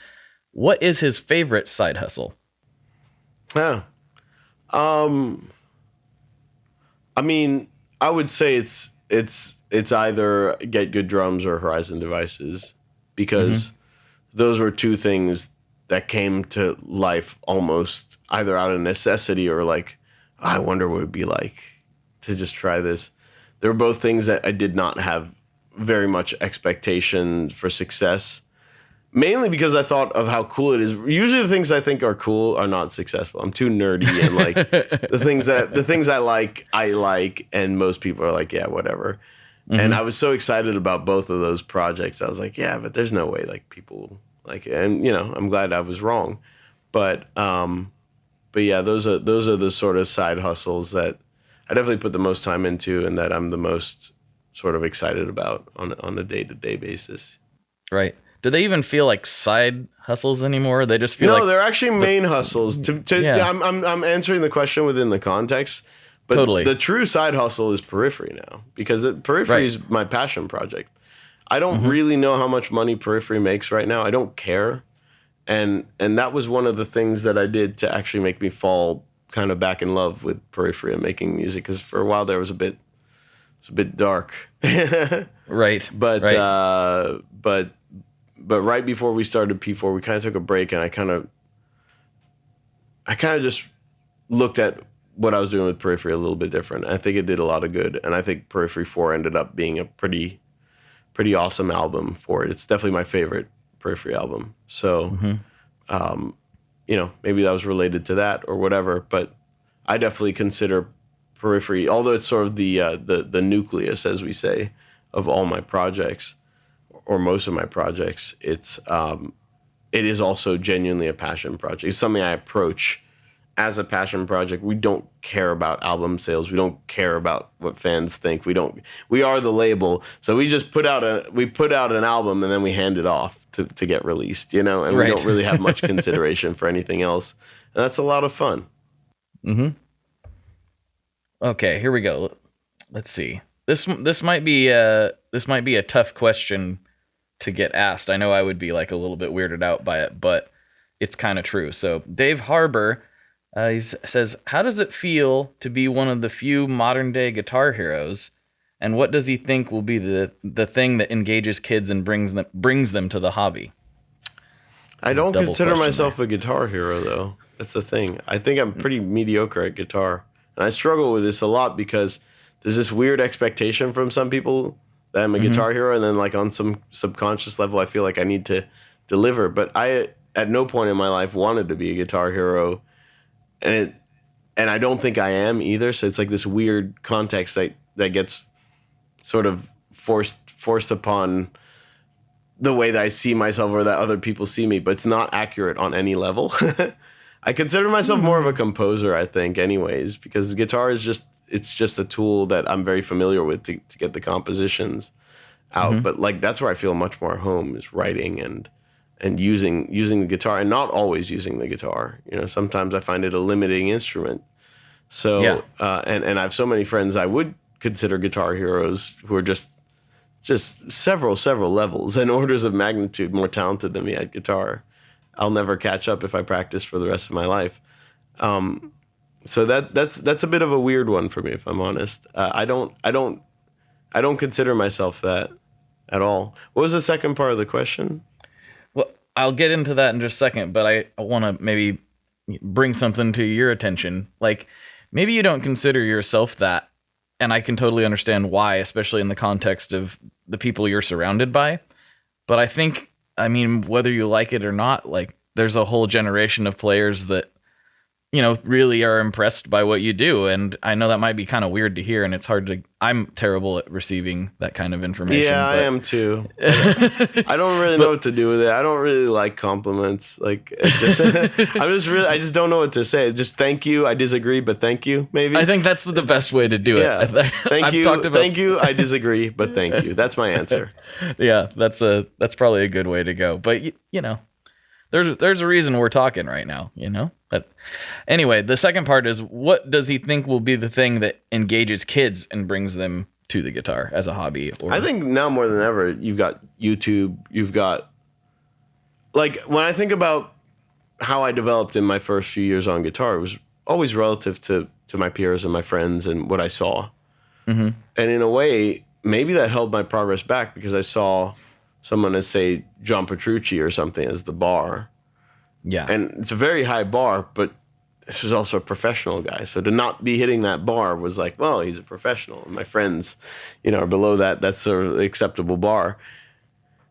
what is his favorite side hustle? Yeah. I mean, I would say it's either Get Good Drums or Horizon Devices, because those were two things that came to life almost either out of necessity or like, I wonder what it'd be like to just try this. They were both things that I did not have very much expectation for success, mainly because I thought of how cool it is. Usually the things I think are cool are not successful. I'm too nerdy, and like the things I like, and most people are like, yeah, whatever. And I was so excited about both of those projects. I was like, yeah, but there's no way like people like it. And I'm glad I was wrong. But yeah, those are the sort of side hustles that I definitely put the most time into, and that I'm the most sort of excited about on a day-to-day basis. Right. do they even feel like side hustles anymore? They just feel no, like they're actually main hustles. Yeah. I'm answering the question within the context, but Totally. the true side hustle is Periphery now, because Periphery is my passion project. I don't really know how much money Periphery makes right now. I don't care, and that was one of the things that I did to actually make me fall kind of back in love with Periphery and making music, because for a while there was a bit dark. right. But right. but right before we started P4, we kind of took a break, and I kind of just looked at what I was doing with Periphery a little bit different. I think it did a lot of good, and I think Periphery 4 ended up being a pretty awesome album for it. It's definitely my favorite Periphery album. So, maybe that was related to that or whatever, but I definitely consider Periphery, although it's sort of the nucleus, as we say, of all my projects, or most of my projects. It is also genuinely a passion project. It's something I approach as a passion project. We don't care about album sales. We don't care about what fans think. We are the label. So we just put out an album, and then we hand it off to get released, and we don't really have much consideration for anything else. And that's a lot of fun. Mm-hmm. Okay, here we go. Let's see. This might be a tough question to get asked. I know I would be like a little bit weirded out by it, but it's kind of true. So Dave Harbor, he says, how does it feel to be one of the few modern day guitar heroes? And what does he think will be the thing that engages kids and brings them to the hobby? I don't consider myself a guitar hero, though. That's the thing. I think I'm pretty mediocre at guitar. And I struggle with this a lot, because there's this weird expectation from some people that I'm a guitar hero, and then like on some subconscious level, I feel like I need to deliver. But I, at no point in my life, wanted to be a guitar hero, and I don't think I am either. So it's like this weird context that gets sort of forced upon the way that I see myself or that other people see me, but it's not accurate on any level. I consider myself more of a composer, I think, anyways, because guitar is just a tool that I'm very familiar with to get the compositions out. But like, that's where I feel much more at home, is writing and using the guitar, and not always using the guitar. Sometimes I find it a limiting instrument. So, and I have so many friends I would consider guitar heroes who are just several levels and orders of magnitude more talented than me at guitar. I'll never catch up if I practice for the rest of my life. So that's a bit of a weird one for me, if I'm honest. I don't consider myself that at all. What was the second part of the question? Well, I'll get into that in just a second, but I want to maybe bring something to your attention. Like, maybe you don't consider yourself that, and I can totally understand why, especially in the context of the people you're surrounded by. But I think, whether you like it or not, like, there's a whole generation of players that, really are impressed by what you do. And I know that might be kind of weird to hear, and I'm terrible at receiving that kind of information. Yeah, I am too. I don't really know what to do with it. I don't really like compliments. Like, I just don't know what to say. Just thank you. I disagree, but thank you, maybe. I think that's the best way to do it. Yeah. Thank you. Thank you. I disagree, but thank you. That's my answer. Yeah, that's probably a good way to go. But there's a reason we're talking right now, But anyway, the second part is, what does he think will be the thing that engages kids and brings them to the guitar as a hobby? I think now more than ever, you've got YouTube. You've got, like, when I think about how I developed in my first few years on guitar, it was always relative to my peers and my friends and what I saw. And in a way, maybe that held my progress back, because I saw someone as, say, John Petrucci or something as the bar. Yeah. And it's a very high bar, but this was also a professional guy. So to not be hitting that bar was like, well, he's a professional. And my friends, are below that. That's sort of the acceptable bar.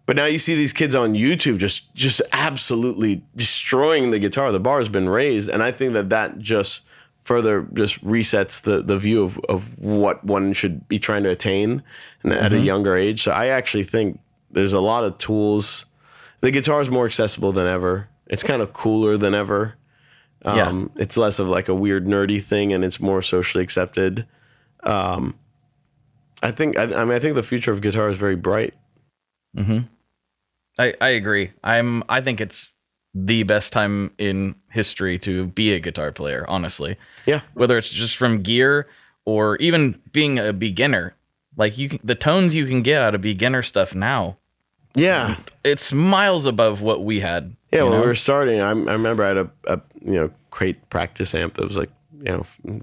But now you see these kids on YouTube just absolutely destroying the guitar. The bar has been raised. And I think that just further just resets the view of what one should be trying to attain at a younger age. So I actually think there's a lot of tools. The guitar is more accessible than ever. It's kind of cooler than ever. It's less of like a weird nerdy thing, and it's more socially accepted. I think the future of guitar is very bright. I agree. I think it's the best time in history to be a guitar player, honestly. Yeah. Whether it's just from gear or even being a beginner, like the tones you can get out of beginner stuff now. Yeah. It's miles above what we had. Yeah, when we were starting, I remember I had a crate practice amp that was like,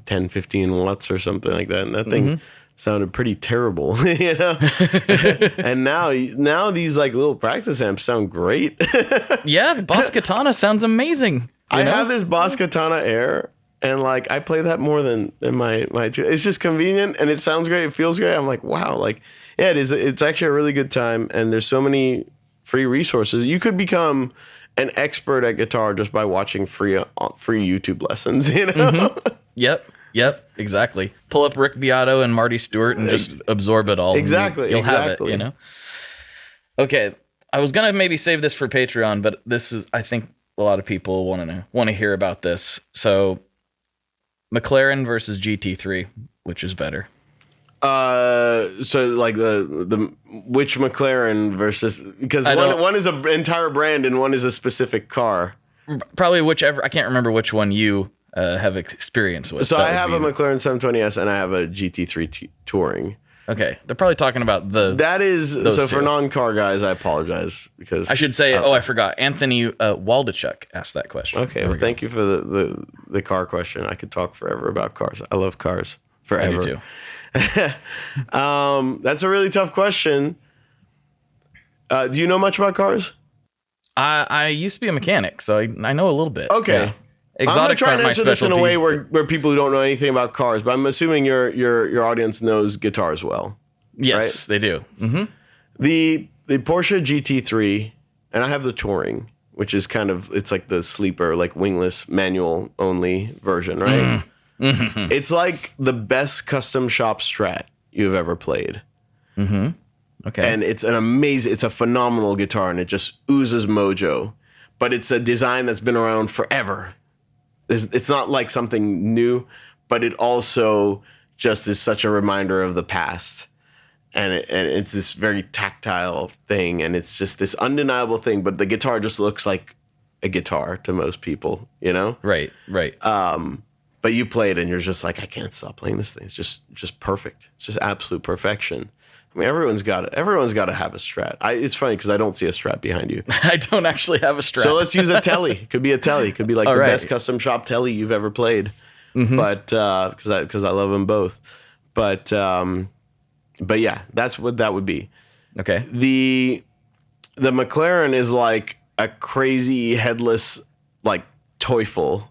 10, 15 watts or something like that. And that thing sounded pretty terrible, And now these like little practice amps sound great. Yeah, the Boss Katana sounds amazing. I have this Boss Katana Air, and like I play that more than my two. It's just convenient and it sounds great. It feels great. I'm like, wow, like yeah, it is. It's actually a really good time, and there's so many free resources. You could become an expert at guitar just by watching free YouTube lessons. Yep, exactly. Pull up Rick Beato and Marty Stewart and just absorb it all. Exactly, You'll have it. Okay, I was gonna maybe save this for Patreon, but I think a lot of people want to hear about this. So, McLaren versus GT3, which is better? So like the which McLaren versus, because one is an entire brand and one is a specific car. Probably whichever. I can't remember which one you have experience with. So I have a McLaren 720S and I have a GT3 Touring. Okay, they're probably talking about that is so two. For non-car guys, I apologize because I should say. I forgot. Anthony Waldachuk asked that question. Okay, well, thank you for the car question. I could talk forever about cars. I love cars forever. I do too. That's a really tough question. Do you know much about cars? I used to be a mechanic, so I know a little bit. Okay. Yeah. Exotics I'm not trying to answer this in a way specialty. where people who don't know anything about cars, but I'm assuming your audience knows guitars well. Yes, right? they do. Mm-hmm. The Porsche GT3, and I have the Touring, which is it's like the sleeper, like wingless, manual only version, right? Mm-hmm. It's like the best custom shop Strat you've ever played. Mm-hmm. Okay. And it's it's a phenomenal guitar, and it just oozes mojo. But it's a design that's been around forever. It's not like something new, but it also just is such a reminder of the past. And it's this very tactile thing, and it's just this undeniable thing. But the guitar just looks like a guitar to most people, Right. But you play it, and you're just like, I can't stop playing this thing. It's just perfect. It's just absolute perfection. I mean, everyone's got to have a Strat. It's funny because I don't see a Strat behind you. I don't actually have a Strat. So let's use a Telly. It could be a Telly. It could be like All the right. best custom shop Telly you've ever played. Mm-hmm. But because I love them both. But yeah, that's what that would be. Okay. The McLaren is like a crazy headless like Teufel.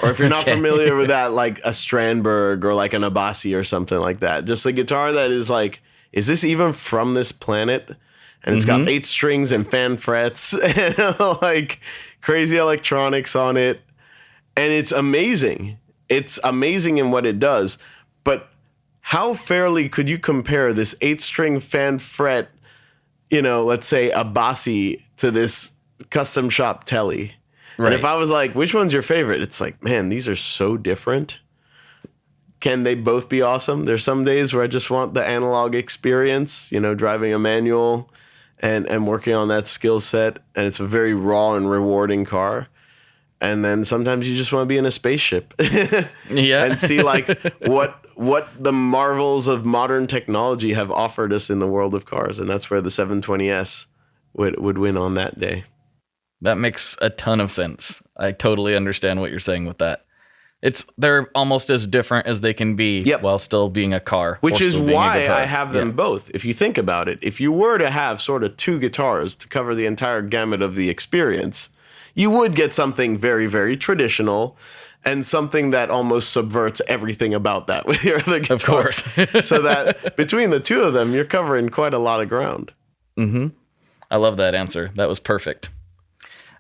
Or if you're not familiar with that, like a Strandberg or like an Abasi or something like that. Just a guitar that is like, is this even from this planet? And it's got 8 strings and fan frets and like crazy electronics on it. And it's amazing. It's amazing in what it does. But how fairly could you compare this 8-string fan fret, let's say Abasi, to this custom shop Telly? Right. And if I was like, which one's your favorite? It's like, man, these are so different. Can they both be awesome? There's some days where I just want the analog experience, driving a manual and working on that skill set. And it's a very raw and rewarding car. And then sometimes you just want to be in a spaceship and see like what the marvels of modern technology have offered us in the world of cars. And that's where the 720S would win on that day. That makes a ton of sense. I totally understand what you're saying with that. They're almost as different as they can be while still being a car. Which is why I have them both. If you think about it, if you were to have sort of 2 guitars to cover the entire gamut of the experience, you would get something very, very traditional and something that almost subverts everything about that with your other guitar. Of course. So that between the 2 of them, you're covering quite a lot of ground. Mm-hmm. I love that answer. That was perfect.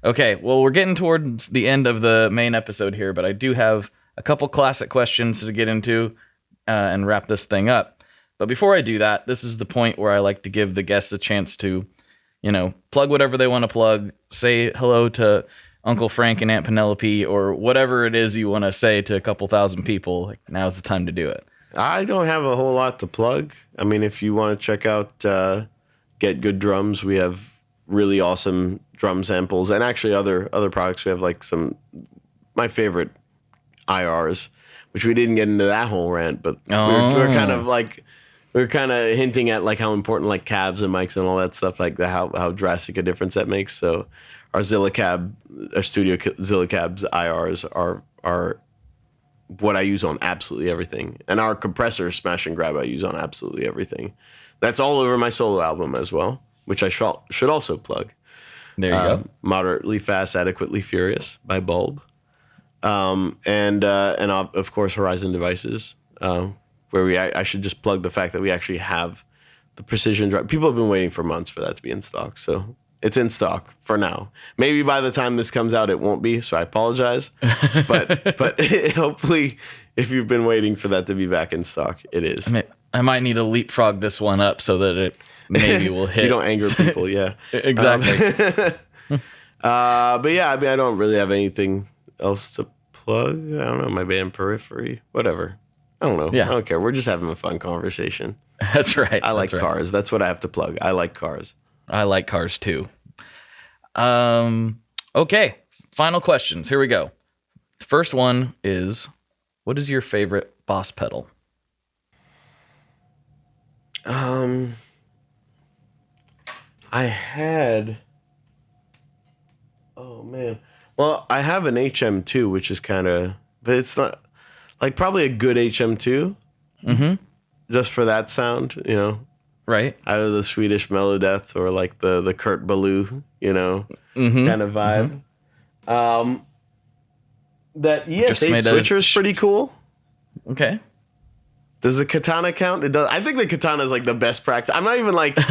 Okay, well, we're getting towards the end of the main episode here, but I do have a couple classic questions to get into and wrap this thing up. But before I do that, this is the point where I like to give the guests a chance to, plug whatever they want to plug, say hello to Uncle Frank and Aunt Penelope, or whatever it is you want to say to a couple thousand people. Like, now's the time to do it. I don't have a whole lot to plug. I mean, if you want to check out Get Good Drums, we have really awesome drum samples, and actually other products. We have like my favorite IRs, which we didn't get into that whole rant, but we're kind of hinting at like how important like cabs and mics and all that stuff, like how drastic a difference that makes. So our Studio Zillacabs IRs are what I use on absolutely everything, and our compressor Smash and Grab I use on absolutely everything. That's all over my solo album as well, which I should also plug. There you go. Moderately Fast, Adequately Furious by Bulb. And of course Horizon Devices, where I should just plug the fact that we actually have the precision drive. People have been waiting for months for that to be in stock, so it's in stock for now. Maybe by the time this comes out, it won't be, so I apologize. But hopefully, if you've been waiting for that to be back in stock, it is. I might need to leapfrog this one up so that it maybe will hit. You don't anger people, yeah. Exactly. But yeah, I mean, I don't really have anything else to plug. I don't know, my band Periphery, whatever. I don't know. Yeah. I don't care. We're just having a fun conversation. That's right. I like cars. That's what I have to plug. I like cars. I like cars too. Okay. Final questions. Here we go. The first one is, what is your favorite Boss pedal? Oh man. Well, I have an HM2, which is kind of, but it's not like probably a good HM2. Mm-hmm. Just for that sound, you know. Right. Either the Swedish Melodeath or like the Kurt Ballou, you know, kind of vibe. Mm-hmm. That ES8 switcher is pretty cool. Okay. Does the Katana count? It does. I think the Katana is like the best practice. I'm not even like, I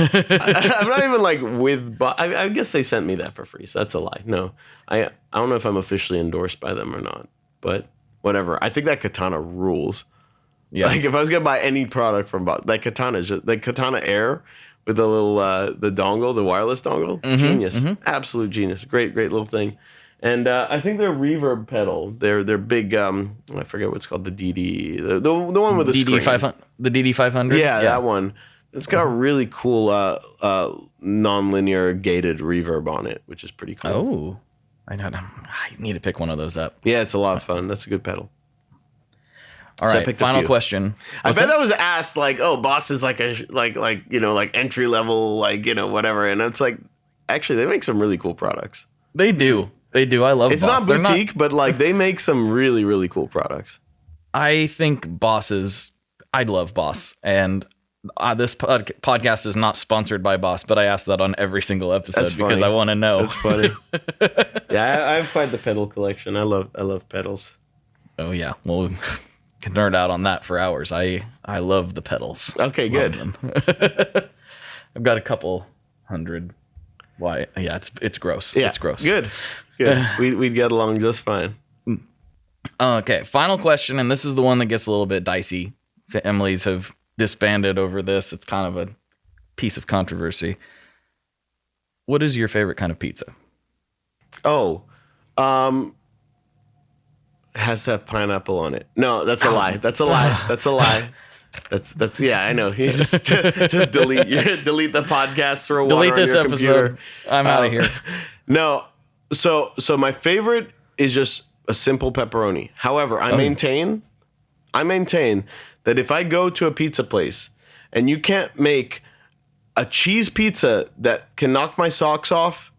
guess they sent me that for free, so that's a lie. No, I don't know if I'm officially endorsed by them or not, but whatever. I think that Katana rules. Yeah. Like if I was gonna buy any product from that Katana is just the Katana Air with the little the dongle, the wireless dongle, genius, absolute genius, great little thing. And I think their reverb pedal, their big, I forget what it's called, the DD, the one with the screen. The DD500? Yeah, that one. It's got a really cool non-linear gated reverb on it, which is pretty cool. Oh, I need to pick one of those up. Yeah, it's a lot of fun. That's a good pedal. All right, final question. I bet that was asked like, oh, Boss is like like entry level, like, you know, whatever. And it's like, actually, they make some really cool products. They do. I love Boss. It's not boutique, but like they make some really, really cool products. I think I'd love Boss. And this podcast is not sponsored by Boss, but I ask that on every single episode because I want to know. That's funny. Yeah, I have quite the pedal collection. I love pedals. Oh, yeah. Well, we can nerd out on that for hours. I love the pedals. Okay, good. I've got a couple hundred. Why? Yeah, it's gross. Yeah, it's gross. Good. We'd get along just fine. Okay, final question, and this is the one that gets a little bit dicey. Families have disbanded over this. It's kind of a piece of controversy. What is your favorite kind of pizza? Oh, it has to have pineapple on it. No, that's a lie. That's a lie. That's a lie. That's yeah, I know. You just delete the podcast, throw water on your computer. Episode. I'm out of here. No, so my favorite is just a simple pepperoni. However, I maintain that if I go to a pizza place and you can't make a cheese pizza that can knock my socks off,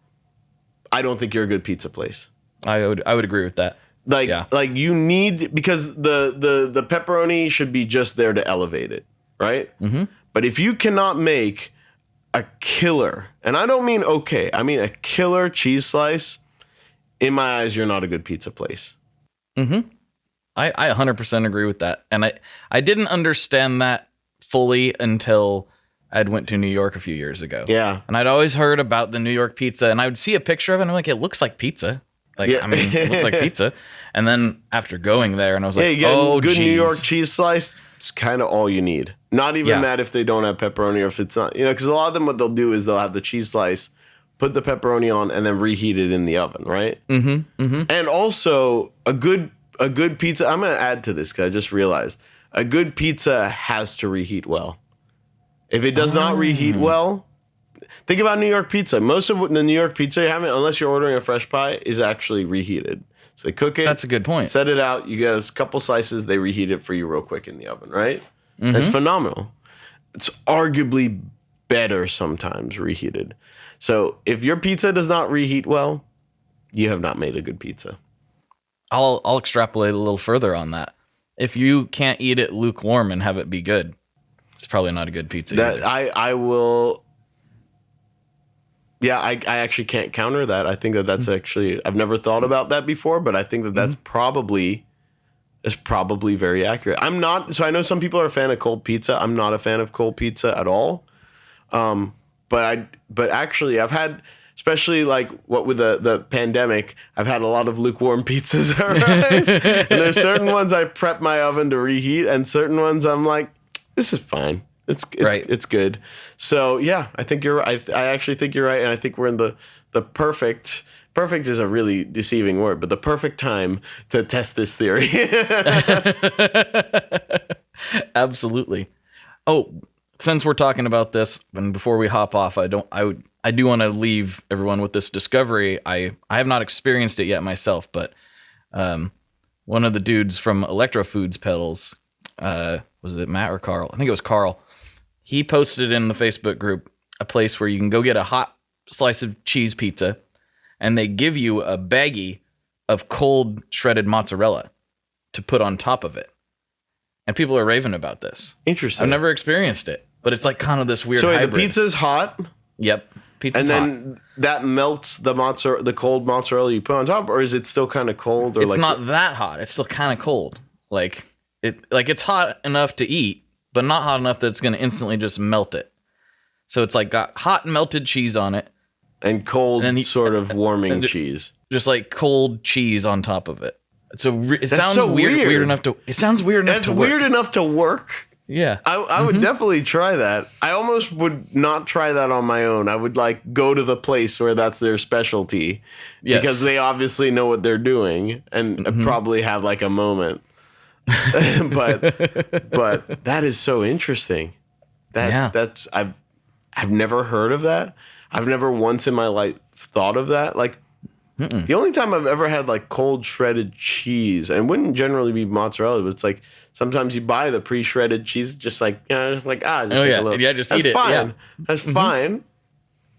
I don't think you're a good pizza place. I would agree with that. Like you need, because the pepperoni should be just there to elevate it, right? Mm-hmm. But if you cannot make a killer, and I don't mean okay, I mean a killer cheese slice, in my eyes, you're not a good pizza place. Mm-hmm. I 100% agree with that. And I didn't understand that fully until I'd went to New York a few years ago. Yeah. And I'd always heard about the New York pizza, and I would see a picture of it, and I'm like, it looks like pizza. Like, yeah. I mean, it looks like pizza. And then after going there, and I was like, oh, good New York cheese slice, it's kind of all you need. Not even that if they don't have pepperoni or if it's not, because a lot of them, what they'll do is they'll have the cheese slice, put the pepperoni on, and then reheat it in the oven, right? Mm-hmm. Mm-hmm. And also, a good pizza, I'm going to add to this because I just realized, a good pizza has to reheat well. If it does not reheat well, think about New York pizza. Most of the New York pizza you have, unless you're ordering a fresh pie, is actually reheated. So they cook it. That's a good point. Set it out. You get a couple slices. They reheat it for you real quick in the oven, right? It's phenomenal. It's arguably better sometimes reheated. So if your pizza does not reheat well, you have not made a good pizza. I'll extrapolate a little further on that. If you can't eat it lukewarm and have it be good, it's probably not a good pizza. That either. I will. Yeah, I actually can't counter that. I think that's actually, I've never thought about that before, but I think that's probably very accurate. I'm not, so I know some people are a fan of cold pizza. I'm not a fan of cold pizza at all. But actually I've had, especially like what with the pandemic, I've had a lot of lukewarm pizzas. Right? And there's certain ones I prep my oven to reheat, and certain ones I'm like, this is fine. It's good. So yeah, I think you're right. I actually think you're right, and I think we're in the perfect. Perfect is a really deceiving word, but the perfect time to test this theory. Absolutely. Oh, since we're talking about this, and before we hop off, I do want to leave everyone with this discovery. I have not experienced it yet myself, but one of the dudes from Electro Foods Pedals, was it Matt or Carl? I think it was Carl. He posted in the Facebook group a place where you can go get a hot slice of cheese pizza, and they give you a baggie of cold shredded mozzarella to put on top of it. And people are raving about this. Interesting. I've never experienced it, but it's like kind of this weird hybrid. The pizza's hot? Yep. Pizza's hot. And then that melts the cold mozzarella you put on top, or is it still kind of cold? Or it's not that hot. It's still kind of cold. It's hot enough to eat, but not hot enough that it's going to instantly just melt it. So it's like got hot melted cheese on it. And cold sort of warming cheese. Just like cold cheese on top of it. It sounds so weird enough to. It sounds weird enough to work. That's weird enough to work. Yeah. I would definitely try that. I almost would not try that on my own. I would go to the place where that's their specialty. Yes. Because they obviously know what they're doing and probably have a moment. but that is so interesting. That's I've never heard of that. I've never once in my life thought of that. The only time I've ever had cold shredded cheese, and it wouldn't generally be mozzarella, but it's sometimes you buy the pre-shredded cheese, just just take a little. Yeah, just eat it. Fine. Yeah. That's fine.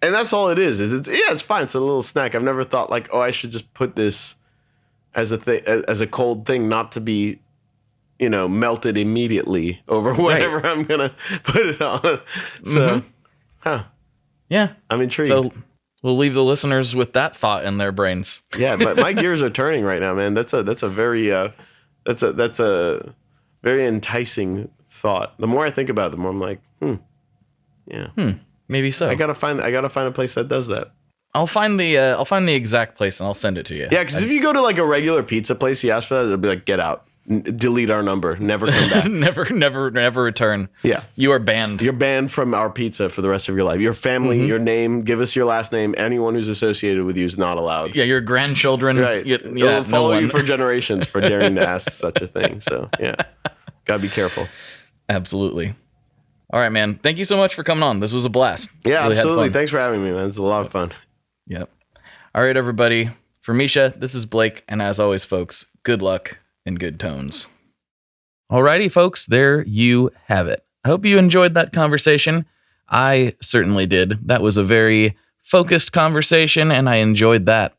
And that's all it is. It's fine. It's a little snack. I've never thought I should just put this as a cold thing, not to be, melted immediately over whatever I'm gonna put it on. So, yeah, I'm intrigued. So we'll leave the listeners with that thought in their brains. Yeah, but my gears are turning right now, man. That's a very very enticing thought. The more I think about it, the more I'm like, maybe so. I gotta find a place that does that. I'll find the exact place and I'll send it to you. Yeah, because if you go to a regular pizza place, you ask for that, they'll be like, get out. Delete our number. Never come back. never return. Yeah. You are banned. You're banned from our pizza for the rest of your life. Your family, your name, give us your last name. Anyone who's associated with you is not allowed. Yeah, your grandchildren. Right. It'll follow you for generations for daring to ask such a thing. So, yeah. Gotta be careful. Absolutely. All right, man. Thank you so much for coming on. This was a blast. Yeah, really absolutely. Thanks for having me, man. It's a lot of fun. Yep. All right, everybody. For Misha, this is Blake. And as always, folks, good luck and good tones. Alrighty, folks, there you have it. I hope you enjoyed that conversation. I certainly did. That was a very focused conversation, and I enjoyed that.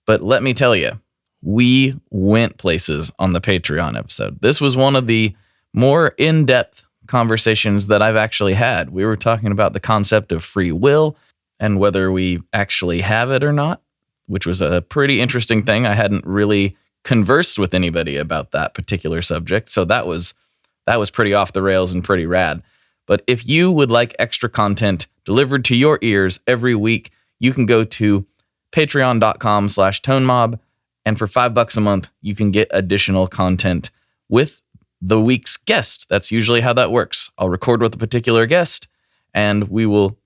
But let me tell you, we went places on the Patreon episode. This was one of the more in-depth conversations that I've actually had. We were talking about the concept of free will and whether we actually have it or not, which was a pretty interesting thing. I hadn't really conversed with anybody about that particular subject. So that was pretty off the rails and pretty rad. But if you would like extra content delivered to your ears every week, you can go to patreon.com/tonemob. And for $5 a month, you can get additional content with the week's guest. That's usually how that works. I'll record with a particular guest and we will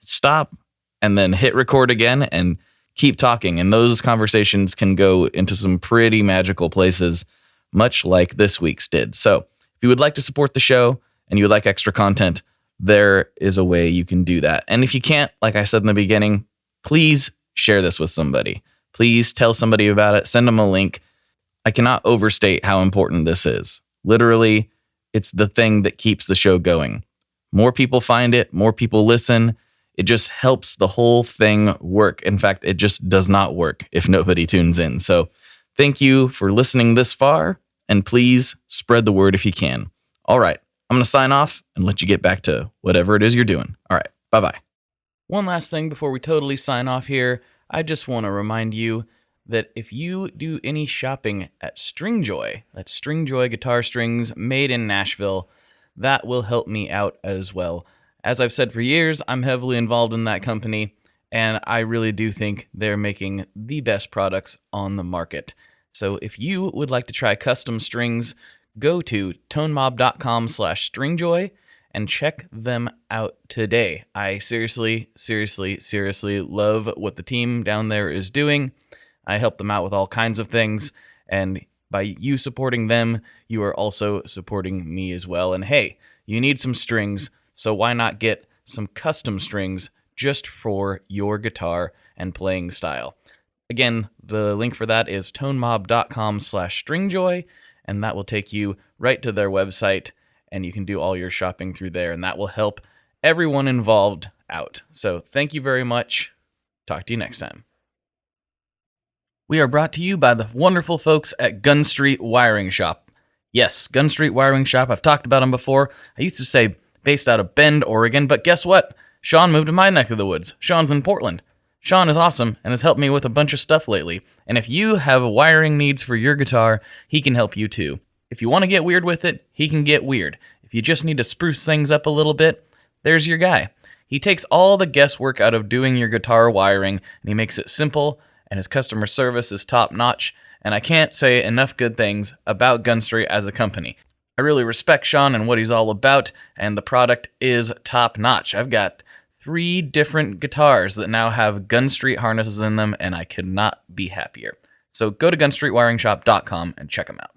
stop and then hit record again and keep talking. And those conversations can go into some pretty magical places, much like this week's did. So if you would like to support the show and you would like extra content, there is a way you can do that. And if you can't, like I said in the beginning, please share this with somebody. Please tell somebody about it. Send them a link. I cannot overstate how important this is. Literally, it's the thing that keeps the show going. More people find it, more people listen. It just helps the whole thing work. In fact, it just does not work if nobody tunes in. So thank you for listening this far, and please spread the word if you can. All right, I'm going to sign off and let you get back to whatever it is you're doing. All right, bye-bye. One last thing before we totally sign off here. I just want to remind you that if you do any shopping at Stringjoy, that's Stringjoy guitar strings made in Nashville, that will help me out as well. As I've said for years, I'm heavily involved in that company, and I really do think they're making the best products on the market. So if you would like to try custom strings, go to tonemob.com/stringjoy and check them out today. I seriously love what the team down there is doing. I help them out with all kinds of things, and by you supporting them, you are also supporting me as well. And hey, you need some strings, so why not get some custom strings just for your guitar and playing style? Again, the link for that is tonemob.com/stringjoy, and that will take you right to their website, and you can do all your shopping through there, and that will help everyone involved out. So thank you very much. Talk to you next time. We are brought to you by the wonderful folks at Gun Street Wiring Shop. Yes, Gun Street Wiring Shop. I've talked about them before. I used to say based out of Bend, Oregon, but guess what? Sean moved to my neck of the woods. Sean's in Portland. Sean is awesome and has helped me with a bunch of stuff lately. And if you have wiring needs for your guitar, he can help you too. If you want to get weird with it, he can get weird. If you just need to spruce things up a little bit, there's your guy. He takes all the guesswork out of doing your guitar wiring, and he makes it simple, and his customer service is top-notch, and I can't say enough good things about Gun Street as a company. I really respect Sean and what he's all about, and the product is top-notch. I've got 3 different guitars that now have Gun Street harnesses in them, and I could not be happier. So go to gunstreetwiringshop.com and check them out.